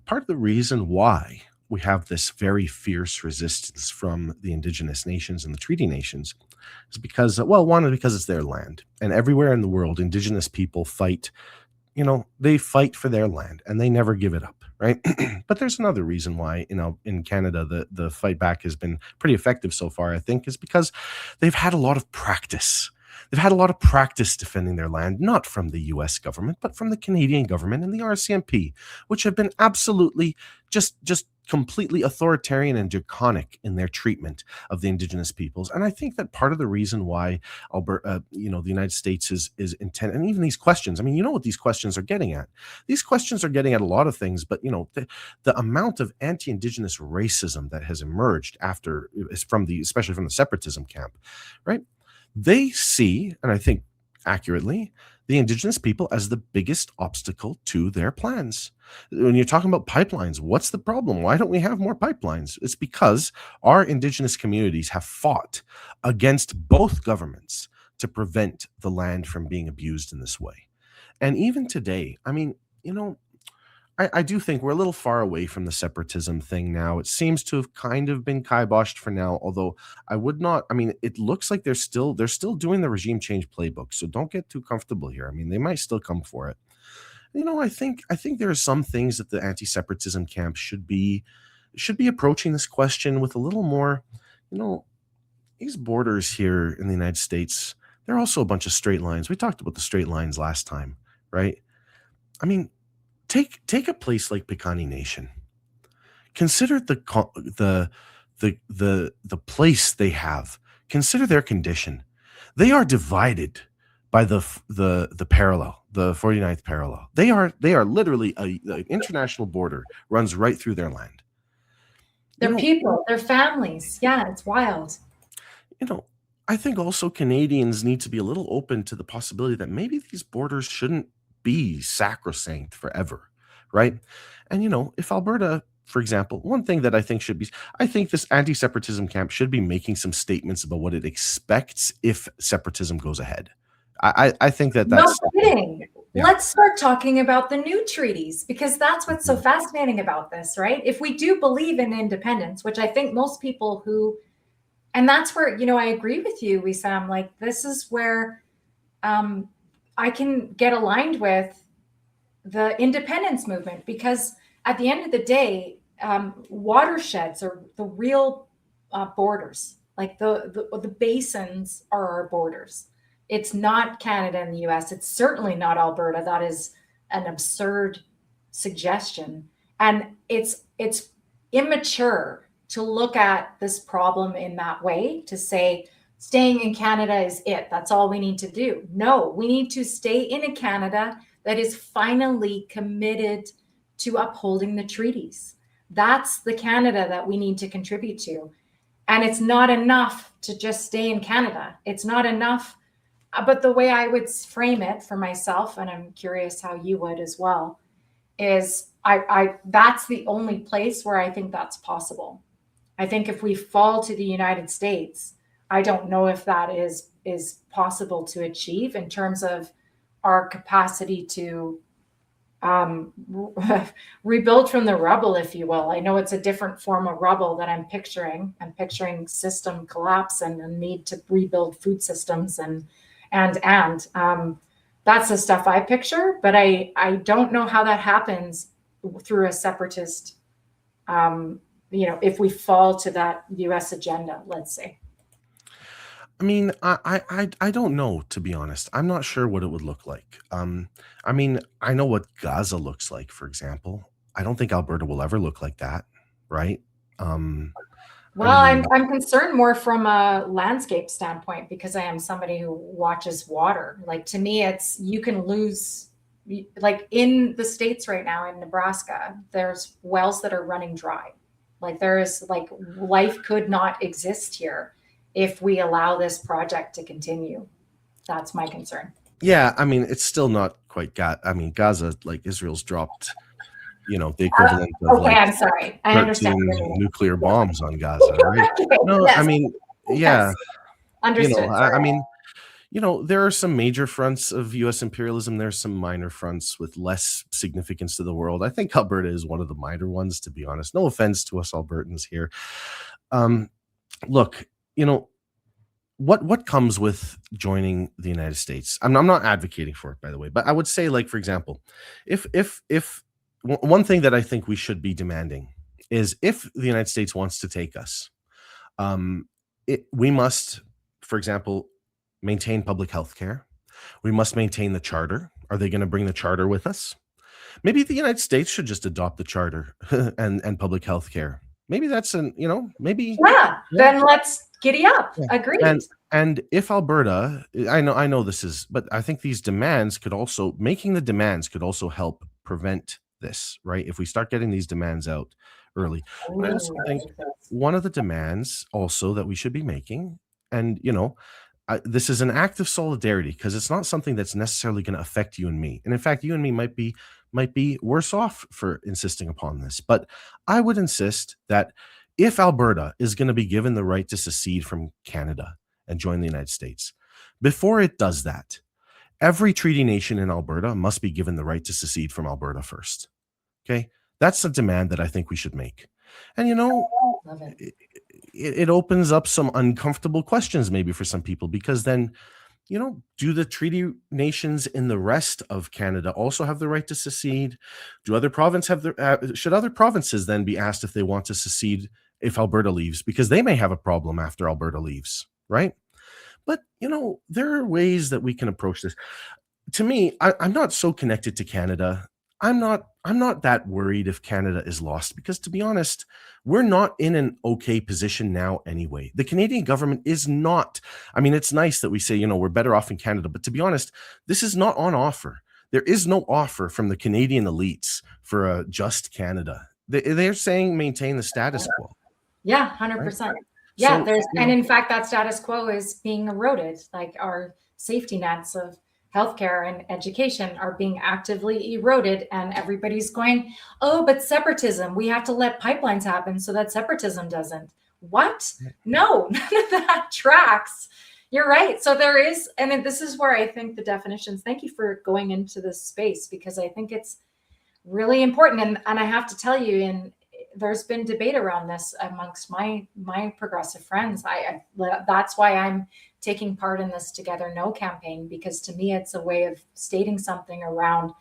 Part of the reason why we have this very fierce resistance from the Indigenous nations and the treaty nations is because, one, because it's their land. And everywhere in the world, Indigenous people fight, they fight for their land and they never give it up, right? But there's another reason why, in Canada, the fight back has been pretty effective so far, I think, is because they've had a lot of practice. They've had a lot of practice defending their land, not from the US government, but from the Canadian government and the RCMP, which have been absolutely just completely authoritarian and draconic in their treatment of the Indigenous peoples. And I think that part of the reason why Alberta, the United States is intent, and even these questions, I mean, what these questions are getting at. These questions are getting at a lot of things, but the amount of anti-Indigenous racism that has emerged especially from the separatism camp, right? They see, and I think accurately, the Indigenous people as the biggest obstacle to their plans. When you're talking about pipelines, what's the problem? Why don't we have more pipelines? It's because our Indigenous communities have fought against both governments to prevent the land from being abused in this way. And even today, I mean, I do think we're a little far away from the separatism thing now. It seems to have kind of been kiboshed for now, although it looks like they're still doing the regime change playbook. So don't get too comfortable here. I mean, they might still come for it. I think there are some things that the anti-separatism camp should be approaching this question with a little more, these borders here in the United States, they're also a bunch of straight lines. We talked about the straight lines last time, right? I mean, Take a place like Piikani Nation. Consider the place they have. Consider their condition. They are divided by the parallel, the 49th parallel. They are literally the international border runs right through their land. Their people, their families. Yeah, it's wild. I think also Canadians need to be a little open to the possibility that maybe these borders shouldn't be sacrosanct forever, right? And if Alberta, for example, one thing that I think I think this anti-separatism camp should be making some statements about what it expects if separatism goes ahead. I think that's no kidding. Yeah. Let's start talking about the new treaties, because that's what's so fascinating about this, right? If we do believe in independence, which I think most people who, and that's where, I agree with you, Wesam, like this is where I can get aligned with the independence movement, because at the end of the day, watersheds are the real borders. Like the basins are our borders. It's not Canada and the US. It's certainly not Alberta. That is an absurd suggestion. And it's immature to look at this problem in that way, to say staying in Canada is it. That's all we need to do. No, we need to stay in a Canada that is finally committed to upholding the treaties. That's the Canada that we need to contribute to. And it's not enough to just stay in Canada. It's not enough. But the way I would frame it for myself, and I'm curious how you would as well, is I that's the only place where I think that's possible. I think if we fall to the United States, I don't know if that is possible to achieve in terms of our capacity to rebuild from the rubble, if you will. I know it's a different form of rubble that I'm picturing. I'm picturing system collapse and a need to rebuild food systems and that's the stuff I picture, but I don't know how that happens through a separatist, if we fall to that US agenda, let's say. I mean, I don't know, to be honest. I'm not sure what it would look like. I mean, I know what Gaza looks like, for example. I don't think Alberta will ever look like that, right? Well, I'm concerned more from a landscape standpoint, because I am somebody who watches water. Like, to me, it's, you can lose, like in the States right now, in Nebraska, there's wells that are running dry. Like there is, like, life could not exist here if we allow this project to continue. That's my concern. Yeah, I mean, it's still not quite Gaza, like Israel's dropped, the equivalent of okay, I'm sorry. I understand nuclear bombs on Gaza, right? No, yes. I mean, yeah. Yes. Understood. I mean, there are some major fronts of US imperialism. There's some minor fronts with less significance to the world. I think Alberta is one of the minor ones, to be honest. No offense to us Albertans here. Look, what comes with joining the United States? I'm not advocating for it, by the way, but I would say, like, for example, if one thing that I think we should be demanding is, if the United States wants to take us, we must, for example, maintain public health care. We must maintain the charter. Are they going to bring the charter with us? Maybe the United States should just adopt the charter and public health care. Maybe that's maybe. Yeah, then let's giddy up. Yeah. Agreed. And if Alberta, I know this is, but I think these demands could also, making the demands could also help prevent this, right? If we start getting these demands out early. But I also think one of the demands also that we should be making, and this is an act of solidarity, because it's not something that's necessarily going to affect you and me. And in fact, you and me might be worse off for insisting upon this. But I would insist that if Alberta is going to be given the right to secede from Canada and join the United States, before it does that, every treaty nation in Alberta must be given the right to secede from Alberta first. Okay? That's a demand that I think we should make. And it opens up some uncomfortable questions maybe for some people, because then, do the treaty nations in the rest of Canada also have the right to secede? Do other provinces should other provinces then be asked if they want to secede if Alberta leaves? Because they may have a problem after Alberta leaves, right? But, there are ways that we can approach this. To me, I'm not so connected to Canada. I'm not that worried if Canada is lost, because to be honest, we're not in an okay position now anyway. The Canadian government is not. I mean, it's nice that we say, we're better off in Canada, but to be honest, this is not on offer. There is no offer from the Canadian elites for a just Canada. They're saying maintain the status quo, Yeah, right? 100%. Yeah, So, and in fact, that status quo is being eroded. Like our safety nets of healthcare and education are being actively eroded, and everybody's going, oh, but separatism, we have to let pipelines happen so that separatism doesn't. What? No, none of that tracks. You're right. So there is, and then this is where I think the definitions, thank you for going into this space, because I think it's really important. And I have to tell you, there's been debate around this amongst my progressive friends. That's why I'm taking part in this Together No campaign, because to me it's a way of stating something around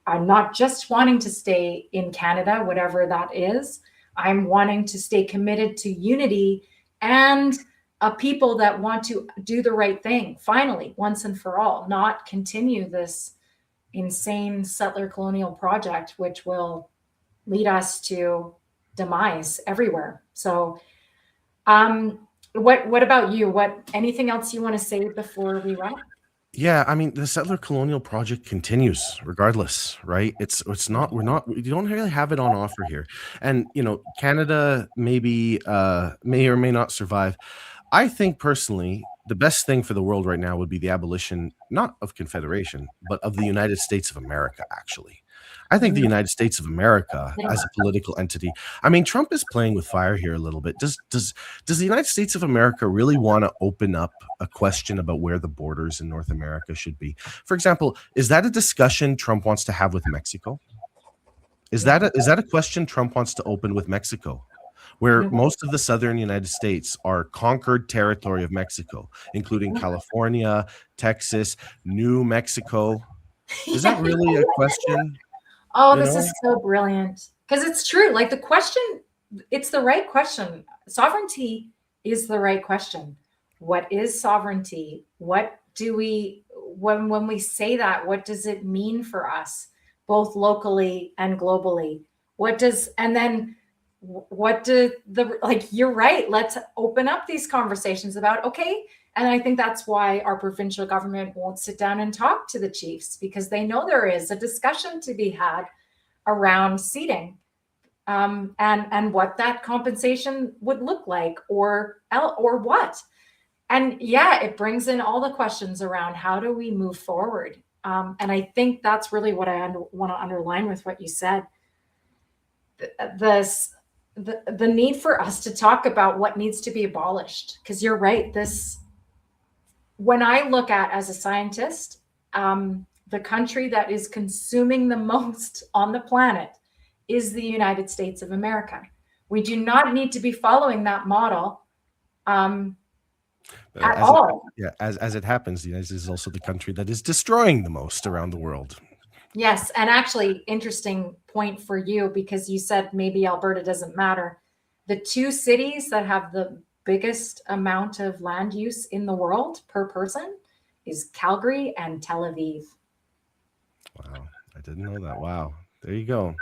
not just wanting to stay in Canada, whatever that is. I'm wanting to stay committed to unity and a people that want to do the right thing, finally, once and for all, not continue this insane settler colonial project, which will lead us to demise everywhere. So, what about you? Anything else you want to say before we wrap? yeah, I mean, the settler colonial project continues regardless, right? It's not we don't really have it on offer here. And Canada maybe may or may not survive. I think personally, the best thing for the world right now would be the abolition, not of Confederation, but of the United States of America, actually. I think the United States of America as a political entity. I mean, Trump is playing with fire here a little bit. Does the United States of America really want to open up a question about where the borders in North America should be? For example, is that a discussion Trump wants to have with Mexico? Is that a question Trump wants to open with Mexico, where most of the southern United States are conquered territory of Mexico, including California, Texas, New Mexico? Is that really a question? Oh, You this know? is so brilliant. Because it's true. Like the question, it's the right question. Sovereignty is the right question. What is sovereignty? What do we, when we say that, what does it mean for us, both locally and globally? And then what do you're right. Let's open up these conversations about, okay. And I think that's why our provincial government won't sit down and talk to the chiefs, because they know there is a discussion to be had around seating, and what that compensation would look like, or what. And yeah, it brings in all the questions around how do we move forward. And I think that's really what I want to underline with what you said. The need for us to talk about what needs to be abolished, because you're right. When I look at, as a scientist, the country that is consuming the most on the planet is the United States of America. We do not need to be following that model at all. As it happens, the United States is also the country that is destroying the most around the world. Yes, and actually, interesting point for you, because you said maybe Alberta doesn't matter. The two cities that have the biggest amount of land use in the world per person is Calgary and Tel Aviv. Wow, I didn't know that. Wow, there you go.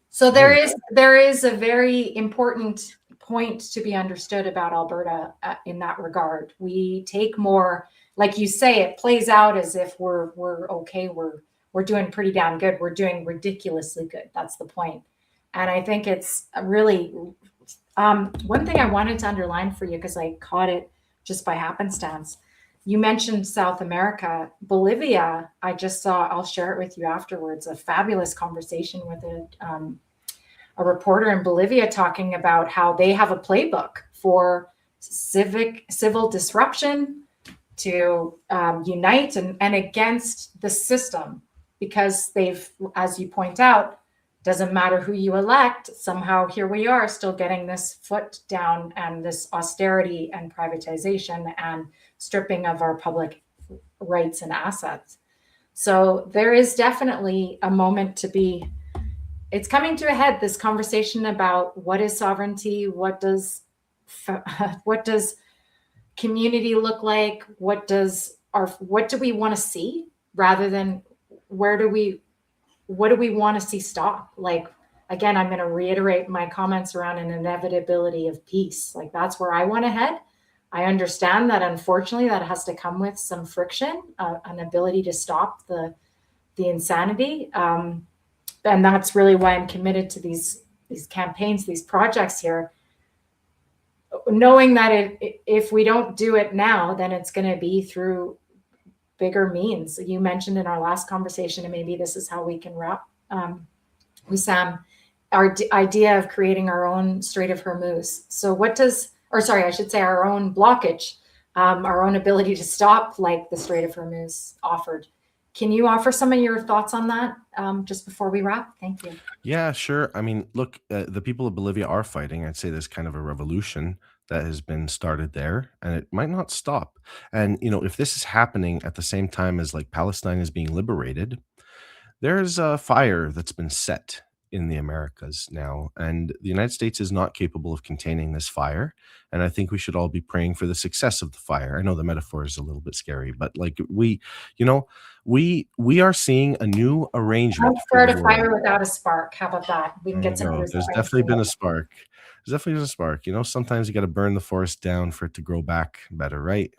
So there is a very important point to be understood about Alberta in that regard. We take more, like you say, it plays out as if we're okay, we're doing pretty damn good. We're doing ridiculously good. That's the point. And I think it's really one thing I wanted to underline for you, because I caught it just by happenstance. You mentioned South America, Bolivia. I just saw, I'll share it with you afterwards, a fabulous conversation with a reporter in Bolivia talking about how they have a playbook for civil disruption to unite and against the system, because they've, as you point out, doesn't matter who you elect, somehow here we are still getting this foot down and this austerity and privatization and stripping of our public rights and assets. So there is definitely a moment to be, it's coming to a head, this conversation about what is sovereignty, what does community look like, what do we want to see, rather than where do we what do we want to see stop? Like, again, I'm going to reiterate my comments around an inevitability of peace. Like, that's where I want to head. I understand that unfortunately that has to come with some friction, an ability to stop the insanity, and that's really why I'm committed to these campaigns, these projects here, knowing that if we don't do it now, then it's going to be through bigger means. You mentioned in our last conversation, and maybe this is how we can wrap, Wesam, our idea of creating our own Strait of Hormuz. So what does, or sorry, I should say our own blockage, our own ability to stop, like the Strait of Hormuz offered. Can you offer some of your thoughts on that just before we wrap? Thank you. Yeah, sure. I mean, look, the people of Bolivia are fighting. I'd say there's kind of a revolution that has been started there, and it might not stop. And, if this is happening at the same time as like Palestine is being liberated, there's a fire that's been set in the Americas now, and the United States is not capable of containing this fire. And I think we should all be praying for the success of the fire. I know the metaphor is a little bit scary, but like you know, we are seeing a new arrangement Don't for start the a world. fire without a spark. How about that? We can There you get some go. of There's definitely been a spark. There's definitely been a spark. Sometimes you got to burn the forest down for it to grow back better, right?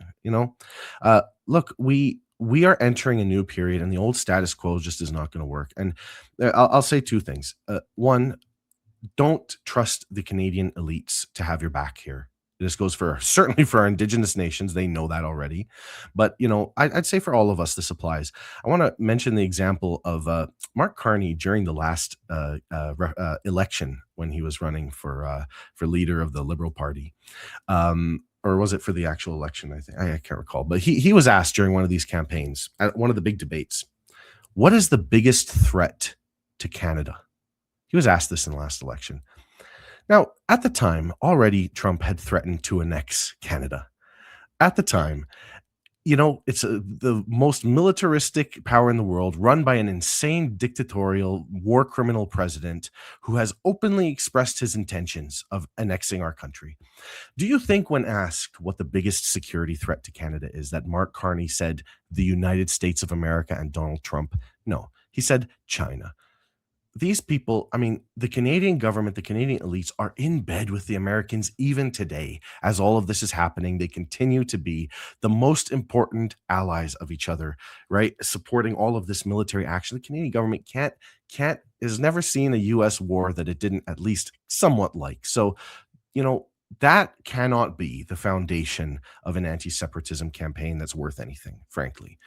Look, we are entering a new period, and the old status quo just is not going to work. And I'll say two things. One, don't trust the Canadian elites to have your back here. This goes for certainly for our Indigenous nations. They know that already. But, I'd say for all of us, this applies. I want to mention the example of Mark Carney during the last election when he was running for leader of the Liberal Party. Or was it for the actual election? I think I can't recall. But he was asked during one of these campaigns at one of the big debates, what is the biggest threat to Canada? He was asked this in the last election. Now, at the time, already Trump had threatened to annex Canada. At the time, it's the most militaristic power in the world, run by an insane dictatorial war criminal president who has openly expressed his intentions of annexing our country. Do you think when asked what the biggest security threat to Canada is, that Mark Carney said the United States of America and Donald Trump? No, he said China. These people, I mean, the Canadian government, the Canadian elites are in bed with the Americans even today. As all of this is happening, they continue to be the most important allies of each other, right? Supporting all of this military action. The Canadian government has never seen a US war that it didn't at least somewhat like. So, that cannot be the foundation of an anti-separatism campaign that's worth anything, frankly.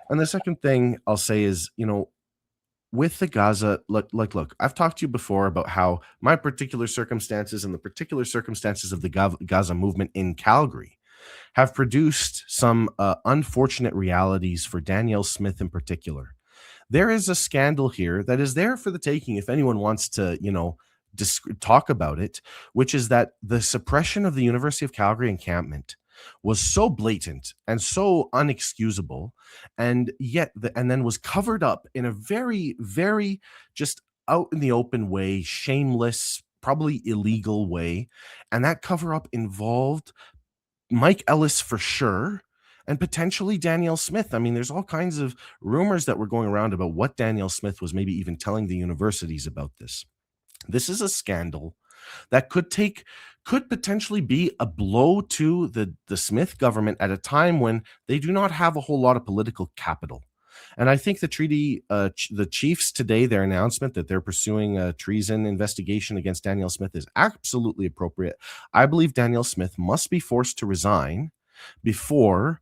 And the second thing I'll say is, with the Gaza, look, I've talked to you before about how my particular circumstances and the particular circumstances of the Gaza movement in Calgary have produced some unfortunate realities for Danielle Smith in particular. There is a scandal here that is there for the taking if anyone wants to, talk about it, which is that the suppression of the University of Calgary encampment was so blatant and so unexcusable, and then was covered up in a very, very just out in the open way, shameless, probably illegal way. And that cover up involved Mike Ellis for sure, and potentially Danielle Smith. I mean, there's all kinds of rumors that were going around about what Danielle Smith was maybe even telling the universities about this. This is a scandal that could potentially be a blow to the Smith government at a time when they do not have a whole lot of political capital. And I think the treaty, the chiefs today, their announcement that they're pursuing a treason investigation against Danielle Smith is absolutely appropriate. I believe Danielle Smith must be forced to resign before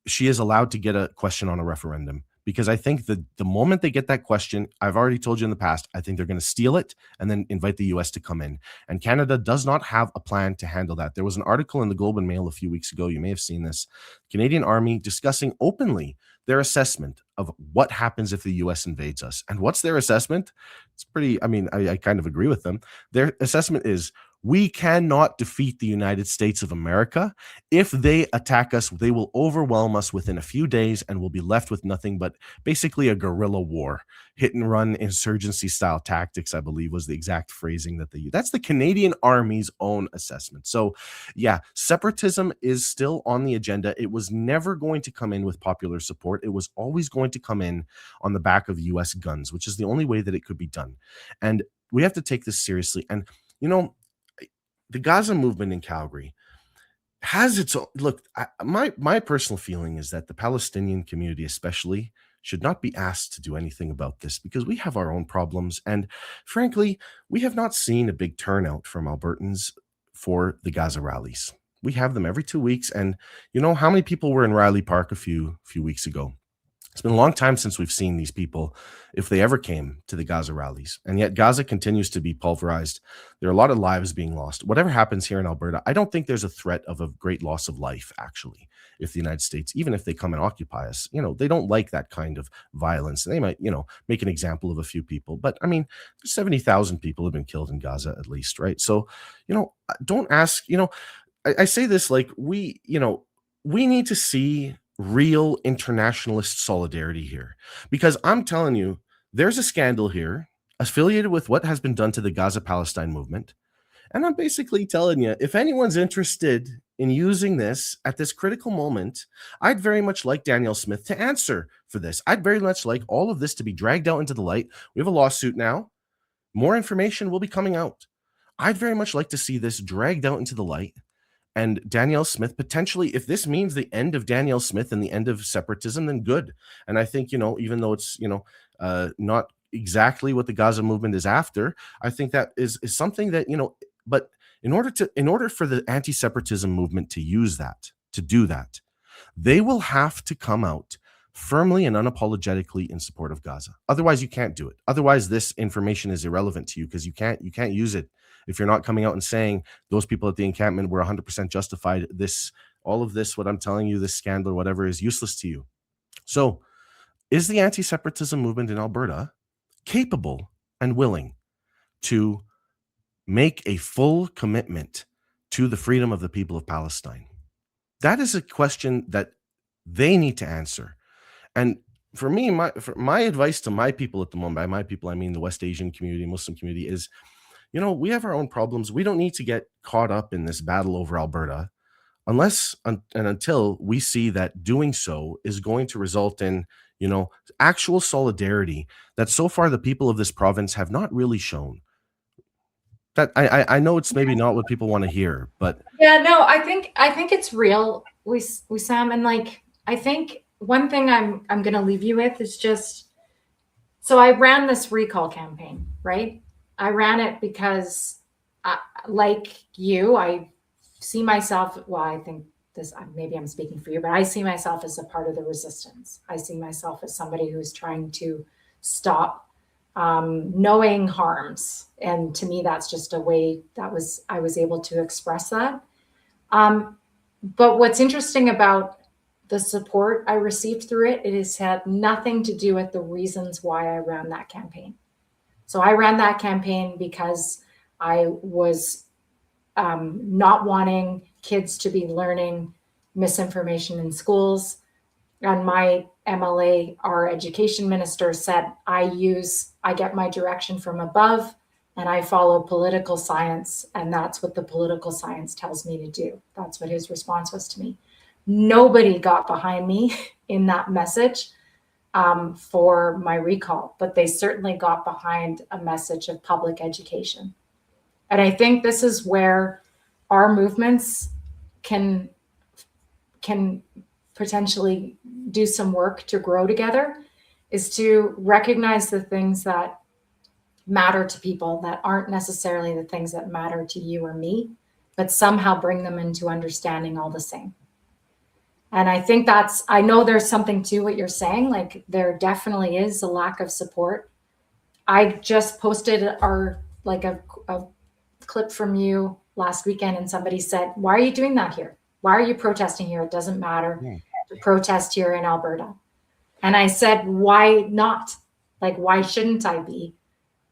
she is allowed to get a question on a referendum. Because I think the moment they get that question, I've already told you in the past, I think they're going to steal it and then invite the US to come in. And Canada does not have a plan to handle that. There was an article in the Globe and Mail a few weeks ago, you may have seen this, Canadian Army discussing openly their assessment of what happens if the US invades us. And what's their assessment? It's pretty, I mean, I kind of agree with them. Their assessment is, We cannot defeat the United States of America. If they attack us, they will overwhelm us within a few days, and we'll be left with nothing but basically a guerrilla war. Hit and run insurgency style tactics, I believe, was the exact phrasing that they used. That's the Canadian Army's own assessment. So, yeah, separatism is still on the agenda. It was never going to come in with popular support. It was always going to come in on the back of US guns, which is the only way that it could be done. And we have to take this seriously. And, you know, the Gaza movement in Calgary has its own look. My personal feeling is that the Palestinian community, especially, should not be asked to do anything about this because we have our own problems. And frankly, we have not seen a big turnout from Albertans for the Gaza rallies. We have them every 2 weeks. And you know how many people were in Riley Park a few weeks ago? It's been a long time since we've seen these people, if they ever came to the Gaza rallies. And yet Gaza continues to be pulverized. There are a lot of lives being lost. Whatever happens here in Alberta, I don't think there's a threat of a great loss of life, actually, if the United States, even if they come and occupy us, they don't like that kind of violence. They might, make an example of a few people. But I mean, 70,000 people have been killed in Gaza at least, right? So, don't ask, I say this like we need to see real internationalist solidarity here, because I'm telling you, there's a scandal here affiliated with what has been done to the Gaza Palestine movement. And I'm basically telling you, if anyone's interested in using this at this critical moment, I'd very much like Danielle Smith to answer for this. I'd very much like all of this to be dragged out into the light. We have a lawsuit now. More information will be coming out. I'd very much like to see this dragged out into the light. And Danielle Smith, potentially, if this means the end of Danielle Smith and the end of separatism, then good. And I think, even though it's, not exactly what the Gaza movement is after, I think that is something that, but in order for the anti-separatism movement to use that, to do that, they will have to come out firmly and unapologetically in support of Gaza. Otherwise, you can't do it. Otherwise, this information is irrelevant to you because you can't use it if you're not coming out and saying those people at the encampment were 100% justified. All of this, what I'm telling you, this scandal or whatever, is useless to you. So, is the anti-separatism movement in Alberta capable and willing to make a full commitment to the freedom of the people of Palestine? That is a question that they need to answer. And for me, my advice to my people at the moment, by my people, I mean the West Asian community, Muslim community, is, we have our own problems. We don't need to get caught up in this battle over Alberta unless and until we see that doing so is going to result in, actual solidarity that so far the people of this province have not really shown. That I know it's maybe not what people want to hear, but yeah, no, I think it's real, Wesam, and like I think one thing I'm going to leave you with is just, so I ran this recall campaign, right? I ran it because, like you, I see myself. Well, I think this. Maybe I'm speaking for you, but I see myself as a part of the resistance. I see myself as somebody who's trying to stop knowing harms, and to me, that's just a way I was able to express that. But what's interesting about the support I received through it has had nothing to do with the reasons why I ran that campaign. So I ran that campaign because I was not wanting kids to be learning misinformation in schools. And my MLA, our education minister, said, I get my direction from above and I follow political science. And that's what the political science tells me to do. That's what his response was to me. Nobody got behind me in that message for my recall, but they certainly got behind a message of public education. And I think this is where our movements can potentially do some work to grow together, is to recognize the things that matter to people that aren't necessarily the things that matter to you or me, but somehow bring them into understanding all the same. And I think I know there's something to what you're saying. Like there definitely is a lack of support. I just posted a clip from you last weekend and somebody said, why are you doing that here? Why are you protesting here? It doesn't matter to protest here in Alberta. And I said, why not? Like, why shouldn't I be?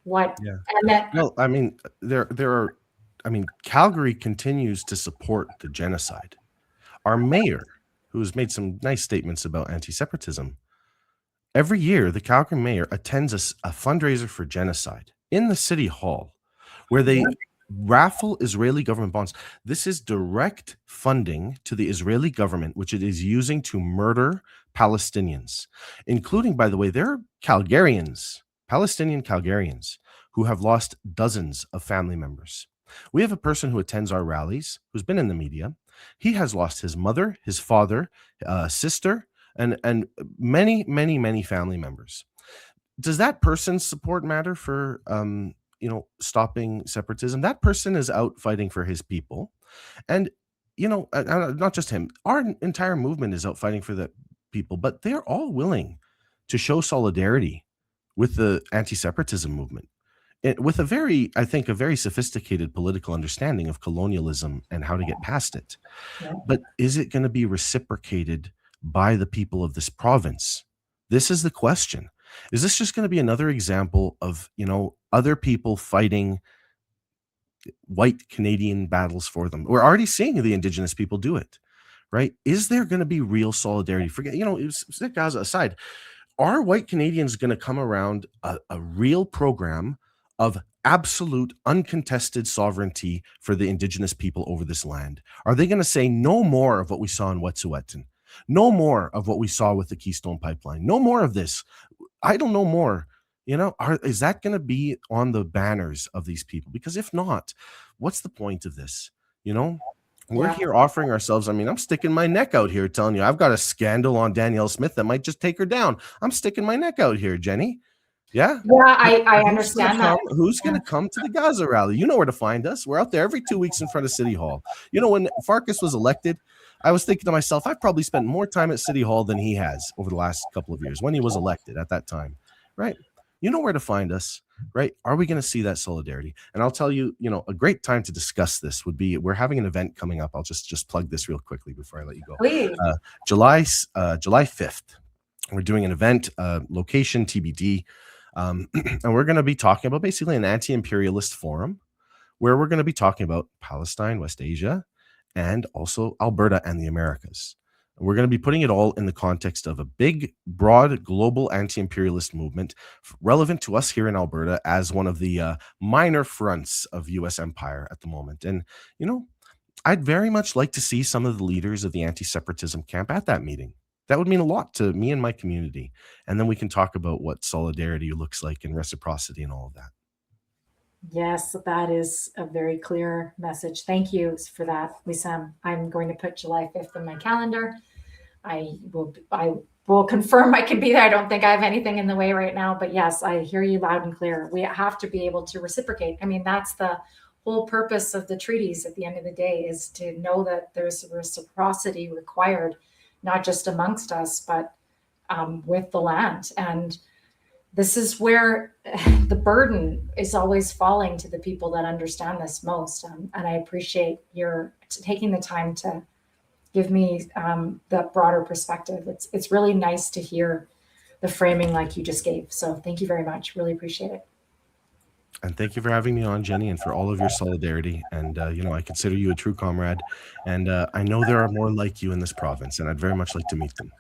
What? Yeah. And that, no, I mean, there are I mean, Calgary continues to support the genocide. Our mayor, who's made some nice statements about anti-separatism, every year the Calgary mayor attends a fundraiser for genocide in the city hall where they raffle Israeli government bonds. This is direct funding to the Israeli government, which it is using to murder Palestinians, including, by the way, there are Calgarians, Palestinian Calgarians, who have lost dozens of family members. We have a person who attends our rallies who's been in the media. He has lost his mother, his father, sister, and many family members. Does that person's support matter for stopping separatism? That person is out fighting for his people, and not just him. Our entire movement is out fighting for the people, but they're all willing to show solidarity with the anti-separatism movement, with I think, a very sophisticated political understanding of colonialism and how to get past it. Yeah. But is it going to be reciprocated by the people of this province? This is the question. Is this just going to be another example of, other people fighting white Canadian battles for them? We're already seeing the Indigenous people do it, right? Is there going to be real solidarity? Forget, set Gaza aside. Are white Canadians going to come around a real program of absolute uncontested sovereignty for the Indigenous people over this land? Are they going to say no more of what we saw in Wet'suwet'en? No more of what we saw with the Keystone Pipeline? No more of this. I don't know more. Is that going to be on the banners of these people? Because if not, what's the point of this? We're here offering ourselves. I mean, I'm sticking my neck out here telling you I've got a scandal on Danielle Smith that might just take her down. I'm sticking my neck out here, Jenny. Yeah. Yeah, I understand that. Who's going to come to the Gaza rally? You know where to find us. We're out there every 2 weeks in front of City Hall. When Farkas was elected, I was thinking to myself, I've probably spent more time at City Hall than he has over the last couple of years when he was elected at that time, right? You know where to find us, right? Are we going to see that solidarity? And I'll tell you, a great time to discuss this would be, we're having an event coming up. I'll just plug this real quickly before I let you go. Please. July 5th, we're doing an event, location TBD, and we're going to be talking about basically an anti-imperialist forum where we're going to be talking about Palestine, West Asia, and also Alberta and the Americas. We're going to be putting it all in the context of a big, broad, global anti-imperialist movement relevant to us here in Alberta as one of the minor fronts of U.S. empire at the moment. And, I'd very much like to see some of the leaders of the anti-separatism camp at that meeting. That would mean a lot to me and my community. And then we can talk about what solidarity looks like and reciprocity and all of that. Yes, that is a very clear message. Thank you for that, Wesam. I'm going to put July 5th in my calendar. I will confirm I can be there. I don't think I have anything in the way right now, but yes, I hear you loud and clear. We have to be able to reciprocate. I mean, that's the whole purpose of the treaties at the end of the day, is to know that there's reciprocity required, not just amongst us, but with the land. And this is where the burden is always falling to the people that understand this most. And I appreciate your taking the time to give me that broader perspective. It's really nice to hear the framing like you just gave. So thank you very much. Really appreciate it. And thank you for having me on, Jenny, and for all of your solidarity. And, I consider you a true comrade. And I know there are more like you in this province, and I'd very much like to meet them.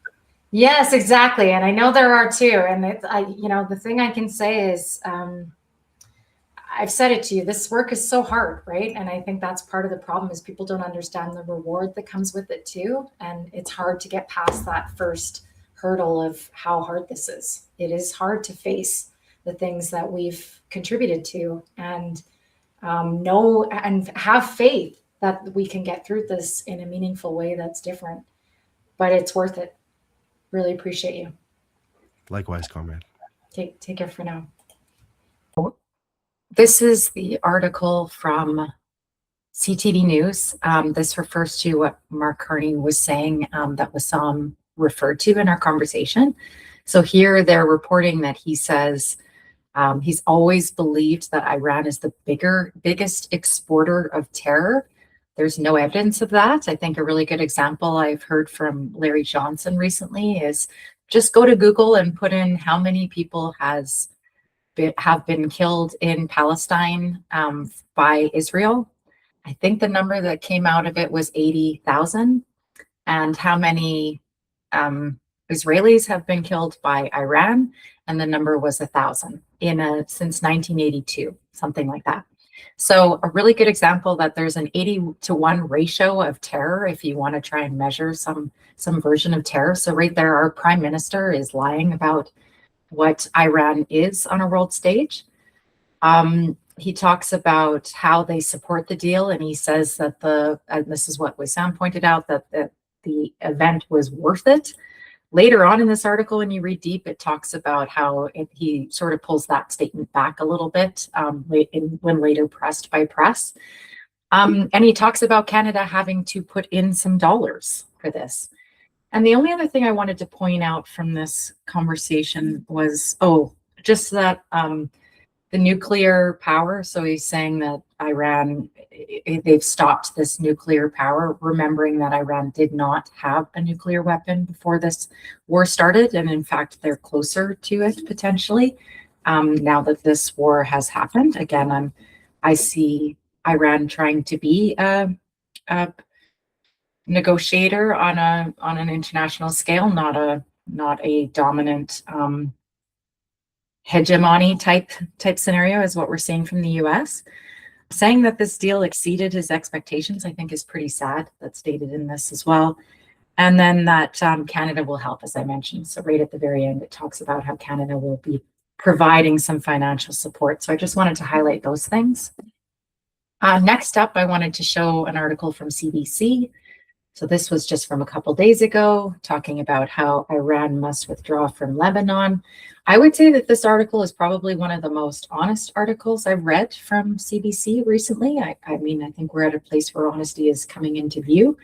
Yes, exactly. And I know there are too. And the thing I can say is, I've said it to you, this work is so hard, right? And I think that's part of the problem, is people don't understand the reward that comes with it too. And it's hard to get past that first hurdle of how hard this is. It is hard to face the things that we've contributed to, and know and have faith that we can get through this in a meaningful way that's different. But it's worth it. Really appreciate you. Likewise, comrade. Take care for now. This is the article from CTV News. This refers to what Mark Carney was saying, that Wesam referred to in our conversation. So here they're reporting that he says he's always believed that Iran is the biggest exporter of terror. There's no evidence of that. I think a really good example I've heard from Larry Johnson recently is just go to Google and put in how many people have been killed in Palestine by Israel. I think the number that came out of it was 80,000. And how many Israelis have been killed by Iran, and the number was 1,000 since 1982, something like that. So a really good example that there's an 80-to-1 ratio of terror if you want to try and measure some version of terror. So right there, our prime minister is lying about what Iran is on a world stage. He talks about how they support the deal, and he says that and this is what Wesam pointed out, that the event was worth it. Later on in this article, when you read deep, it talks about how he sort of pulls that statement back a little bit when later pressed by press. And he talks about Canada having to put in some dollars for this. And the only other thing I wanted to point out from this conversation was, just that the nuclear power. So he's saying that Iran, they've stopped this nuclear power, remembering that Iran did not have a nuclear weapon before this war started. And in fact, they're closer to it potentially now that this war has happened. Again, I see Iran trying to be a negotiator on an international scale, not a dominant hegemony type scenario is what we're seeing from the US. Saying that this deal exceeded his expectations, I think, is pretty sad. That's stated in this as well. And then that Canada will help, as I mentioned. So right at the very end, it talks about how Canada will be providing some financial support. So I just wanted to highlight those things. Next up, I wanted to show an article from CBC. So this was just from a couple days ago, talking about how Iran must withdraw from Lebanon. I would say that this article is probably one of the most honest articles I've read from CBC recently. I mean, I think we're at a place where honesty is coming into view.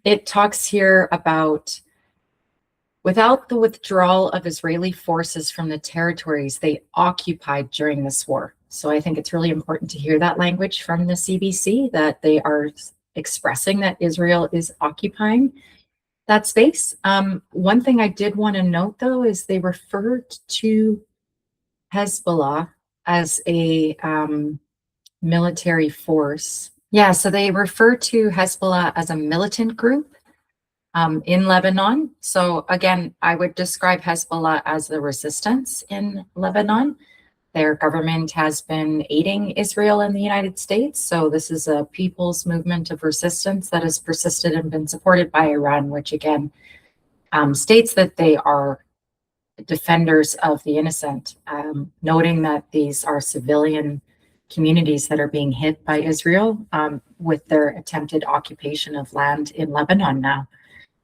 It talks here about without the withdrawal of Israeli forces from the territories they occupied during this war. So I think it's really important to hear that language from the CBC, that they are expressing that Israel is occupying that space. One thing I did want to note, though, is they referred to Hezbollah as a military force. Yeah, so they refer to Hezbollah as a militant group in Lebanon. So again, I would describe Hezbollah as the resistance in Lebanon. Their government has been aiding Israel and the United States. So this is a people's movement of resistance that has persisted and been supported by Iran, which again states that they are defenders of the innocent, noting that these are civilian communities that are being hit by Israel with their attempted occupation of land in Lebanon now.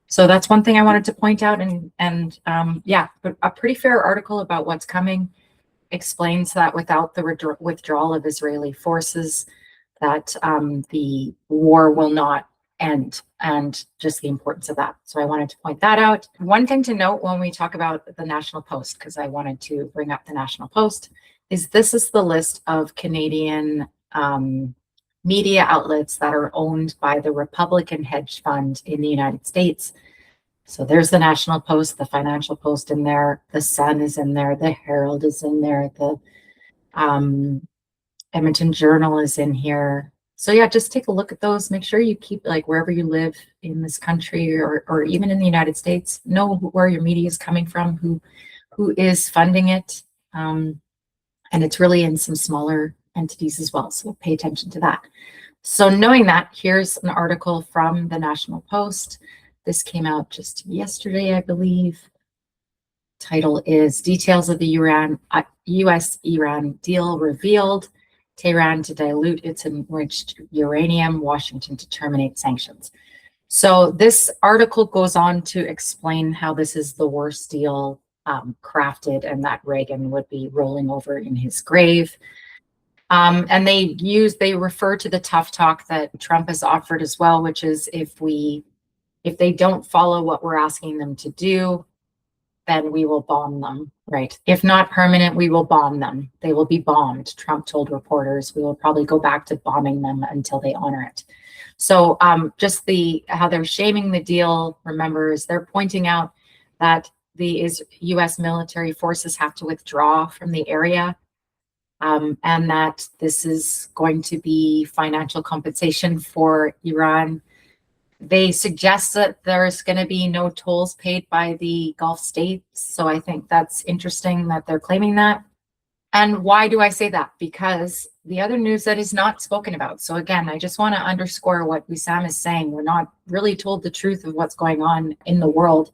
So that's one thing I wanted to point out. And yeah, but a pretty fair article about what's coming. Explains that without the withdrawal of Israeli forces, that the war will not end, and just the importance of that. So I wanted to point that out. One thing to note when we talk about the National Post, because I wanted to bring up the National Post, is this is the list of Canadian media outlets that are owned by the Republican hedge fund in the United States. So there's the National Post, the Financial Post in there, the Sun is in there, the Herald is in there, the Edmonton Journal is in here. So yeah, just take a look at those. Make sure you keep, like, wherever you live in this country or even in the United States, know where your media is coming from, who is funding it. And it's really in some smaller entities as well. So pay attention to that. So knowing that, here's an article from the National Post. This came out just yesterday, I believe. Title is Details of the US-Iran Deal Revealed. Tehran to dilute its enriched uranium, Washington to terminate sanctions. So this article goes on to explain how this is the worst deal crafted, and that Reagan would be rolling over in his grave. And they refer to the tough talk that Trump has offered as well, which is if they don't follow what we're asking them to do, then we will bomb them, right? If not permanent, we will bomb them. They will be bombed, Trump told reporters. We will probably go back to bombing them until they honor it. So just how they're shaming the deal, remember, is they're pointing out that the US military forces have to withdraw from the area. and that this is going to be financial compensation for Iran. They suggest that there's going to be no tolls paid by the Gulf states. So I think that's interesting that they're claiming that. And why do I say that? Because the other news that is not spoken about. So again, I just want to underscore what Wesam is saying. We're not really told the truth of what's going on in the world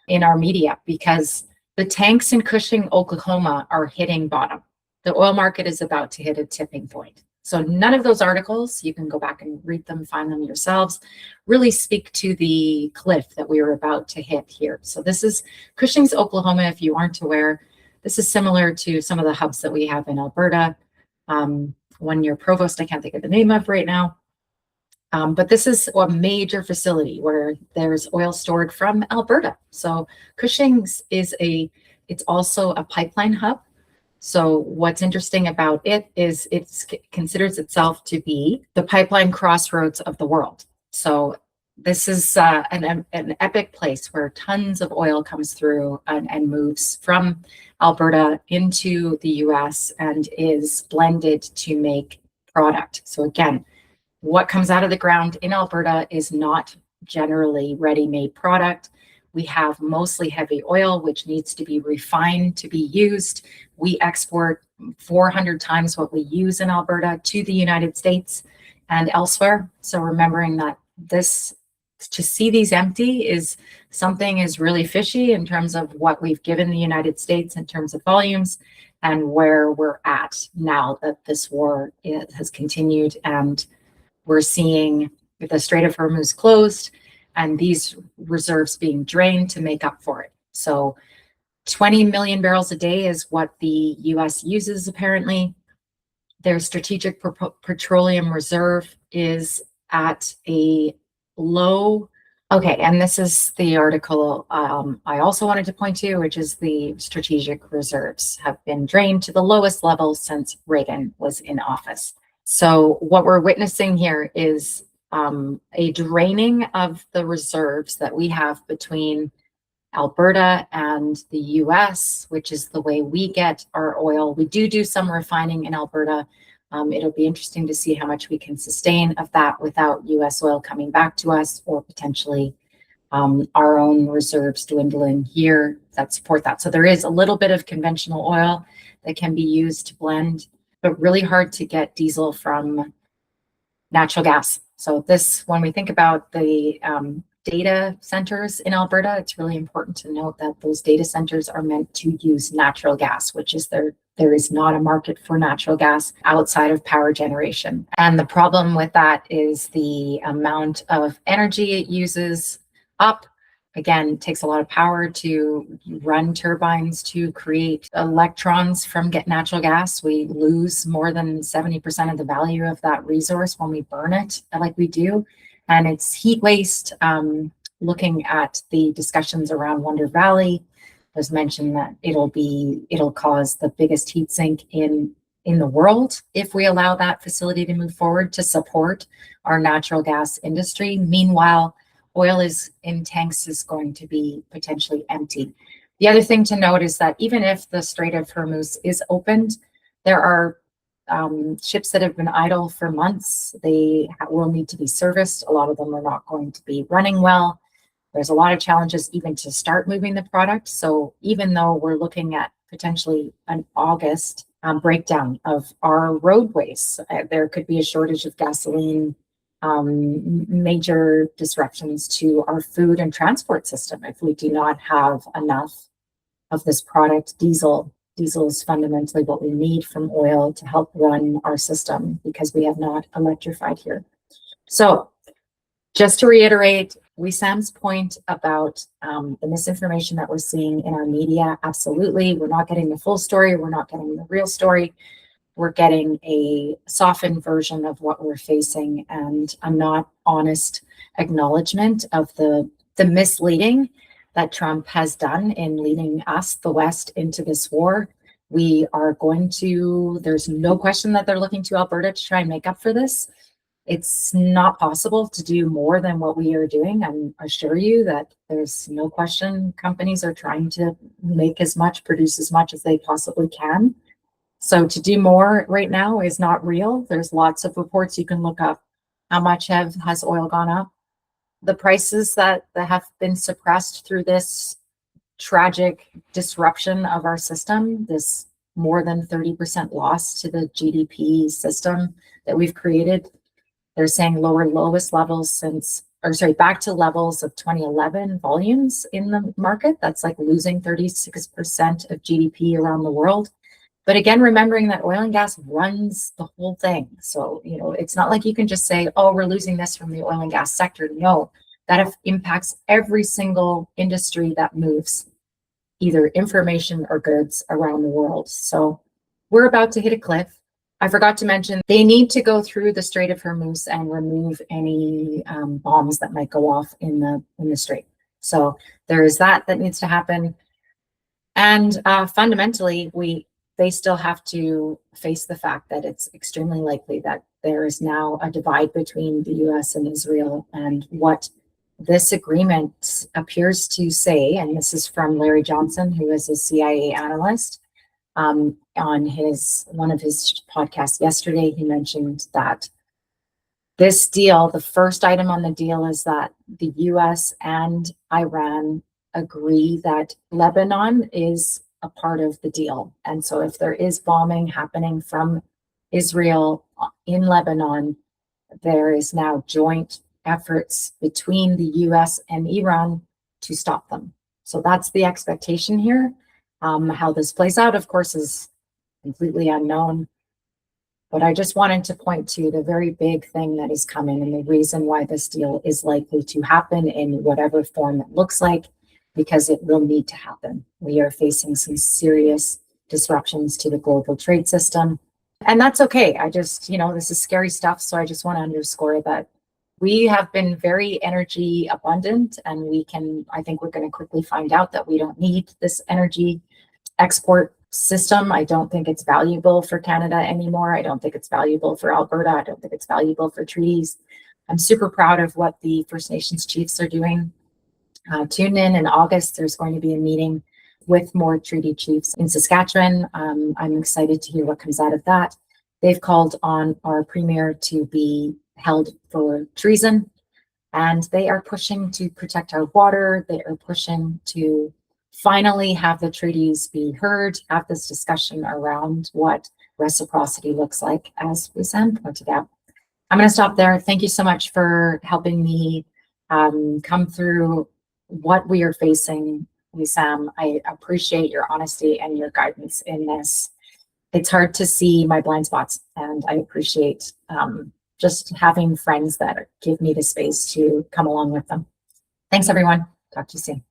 in our media, because the tanks in Cushing, Oklahoma are hitting bottom. The oil market is about to hit a tipping point. So none of those articles, you can go back and read them, find them yourselves, really speak to the cliff that we were about to hit here. So this is Cushing's, Oklahoma, if you aren't aware. This is similar to some of the hubs that we have in Alberta. One near Provost, I can't think of the name of right now. But this is a major facility where there's oil stored from Alberta. So Cushing's it's also a pipeline hub. So what's interesting about it is it considers itself to be the pipeline crossroads of the world. So this is an epic place where tons of oil comes through and moves from Alberta into the US and is blended to make product. So again, what comes out of the ground in Alberta is not generally ready-made product. We have mostly heavy oil, which needs to be refined to be used. We export 400 times what we use in Alberta to the United States and elsewhere. So remembering that to see these empty is something is really fishy in terms of what we've given the United States in terms of volumes and where we're at now that this war has continued, and we're seeing the Strait of Hormuz closed and these reserves being drained to make up for it. So 20 million barrels a day is what the US uses apparently. Their strategic petroleum reserve is at a low. Okay, and this is the article I also wanted to point to, which is the strategic reserves have been drained to the lowest level since Reagan was in office. So what we're witnessing here is a draining of the reserves that we have between Alberta and the US, which is the way we get our oil. We do some refining in Alberta. It'll be interesting to see how much we can sustain of that without US oil coming back to us, or potentially our own reserves dwindling here that support that. So there is a little bit of conventional oil that can be used to blend, but really hard to get diesel from natural gas. So when we think about the data centers in Alberta, it's really important to note that those data centers are meant to use natural gas, which is there is not a market for natural gas outside of power generation. And the problem with that is the amount of energy it uses up. Again, it takes a lot of power to run turbines to create electrons from natural gas. We lose more than 70% of the value of that resource when we burn it like we do. And it's heat waste. Looking at the discussions around Wonder Valley, there's mention that it'll cause the biggest heat sink in the world if we allow that facility to move forward to support our natural gas industry. Meanwhile, oil in tanks is going to be potentially empty. The other thing to note is that even if the Strait of Hormuz is opened, there are ships that have been idle for months. They will need to be serviced. A lot of them are not going to be running well. There's a lot of challenges even to start moving the product. So even though we're looking at potentially an August breakdown of our roadways, there could be a shortage of gasoline, major disruptions to our food and transport system if we do not have enough of this product. Diesel is fundamentally what we need from oil to help run our system because we have not electrified here. So just to reiterate Wesam's point about the misinformation that we're seeing in our media, absolutely, we're not getting the full story, we're not getting the real story. We're getting a softened version of what we're facing and a not honest acknowledgement of the misleading that Trump has done in leading us, the West, into this war. There's no question that they're looking to Alberta to try and make up for this. It's not possible to do more than what we are doing. I assure you that there's no question companies are trying to make as much, produce as much as they possibly can. So to do more right now is not real. There's lots of reports you can look up. How much has oil gone up? The prices that have been suppressed through this tragic disruption of our system, this more than 30% loss to the GDP system that we've created. They're saying lowest levels since, or sorry, back to levels of 2011 volumes in the market. That's like losing 36% of GDP around the world. But again, remembering that oil and gas runs the whole thing. So, it's not like you can just say, oh, we're losing this from the oil and gas sector. No, that impacts every single industry that moves either information or goods around the world. So we're about to hit a cliff. I forgot to mention, they need to go through the Strait of Hormuz and remove any bombs that might go off in the strait. So there is that needs to happen. And fundamentally, they still have to face the fact that it's extremely likely that there is now a divide between the US and Israel. And what this agreement appears to say, and this is from Larry Johnson, who is a CIA analyst, on one of his podcasts yesterday, he mentioned that this deal, the first item on the deal is that the US and Iran agree that Lebanon is a part of the deal. And so if there is bombing happening from Israel in Lebanon, there is now joint efforts between the US and Iran to stop them. So that's the expectation here. How this plays out, of course, is completely unknown. But I just wanted to point to the very big thing that is coming and the reason why this deal is likely to happen in whatever form it looks like, because it will need to happen. We are facing some serious disruptions to the global trade system. And that's okay. I just, this is scary stuff. So I just want to underscore that we have been very energy abundant, and I think we're going to quickly find out that we don't need this energy export system. I don't think it's valuable for Canada anymore. I don't think it's valuable for Alberta. I don't think it's valuable for treaties. I'm super proud of what the First Nations chiefs are doing. Tune in August. There's going to be a meeting with more treaty chiefs in Saskatchewan. I'm excited to hear what comes out of that. They've called on our premier to be held for treason, and they are pushing to protect our water. They are pushing to finally have the treaties be heard, have this discussion around what reciprocity looks like, as Wesam pointed out. I'm going to stop there. Thank you so much for helping me come through what we are facing, Wesam. I appreciate your honesty and your guidance in this. It's hard to see my blind spots, and I appreciate just having friends that give me the space to come along with them. Thanks, everyone. Talk to you soon.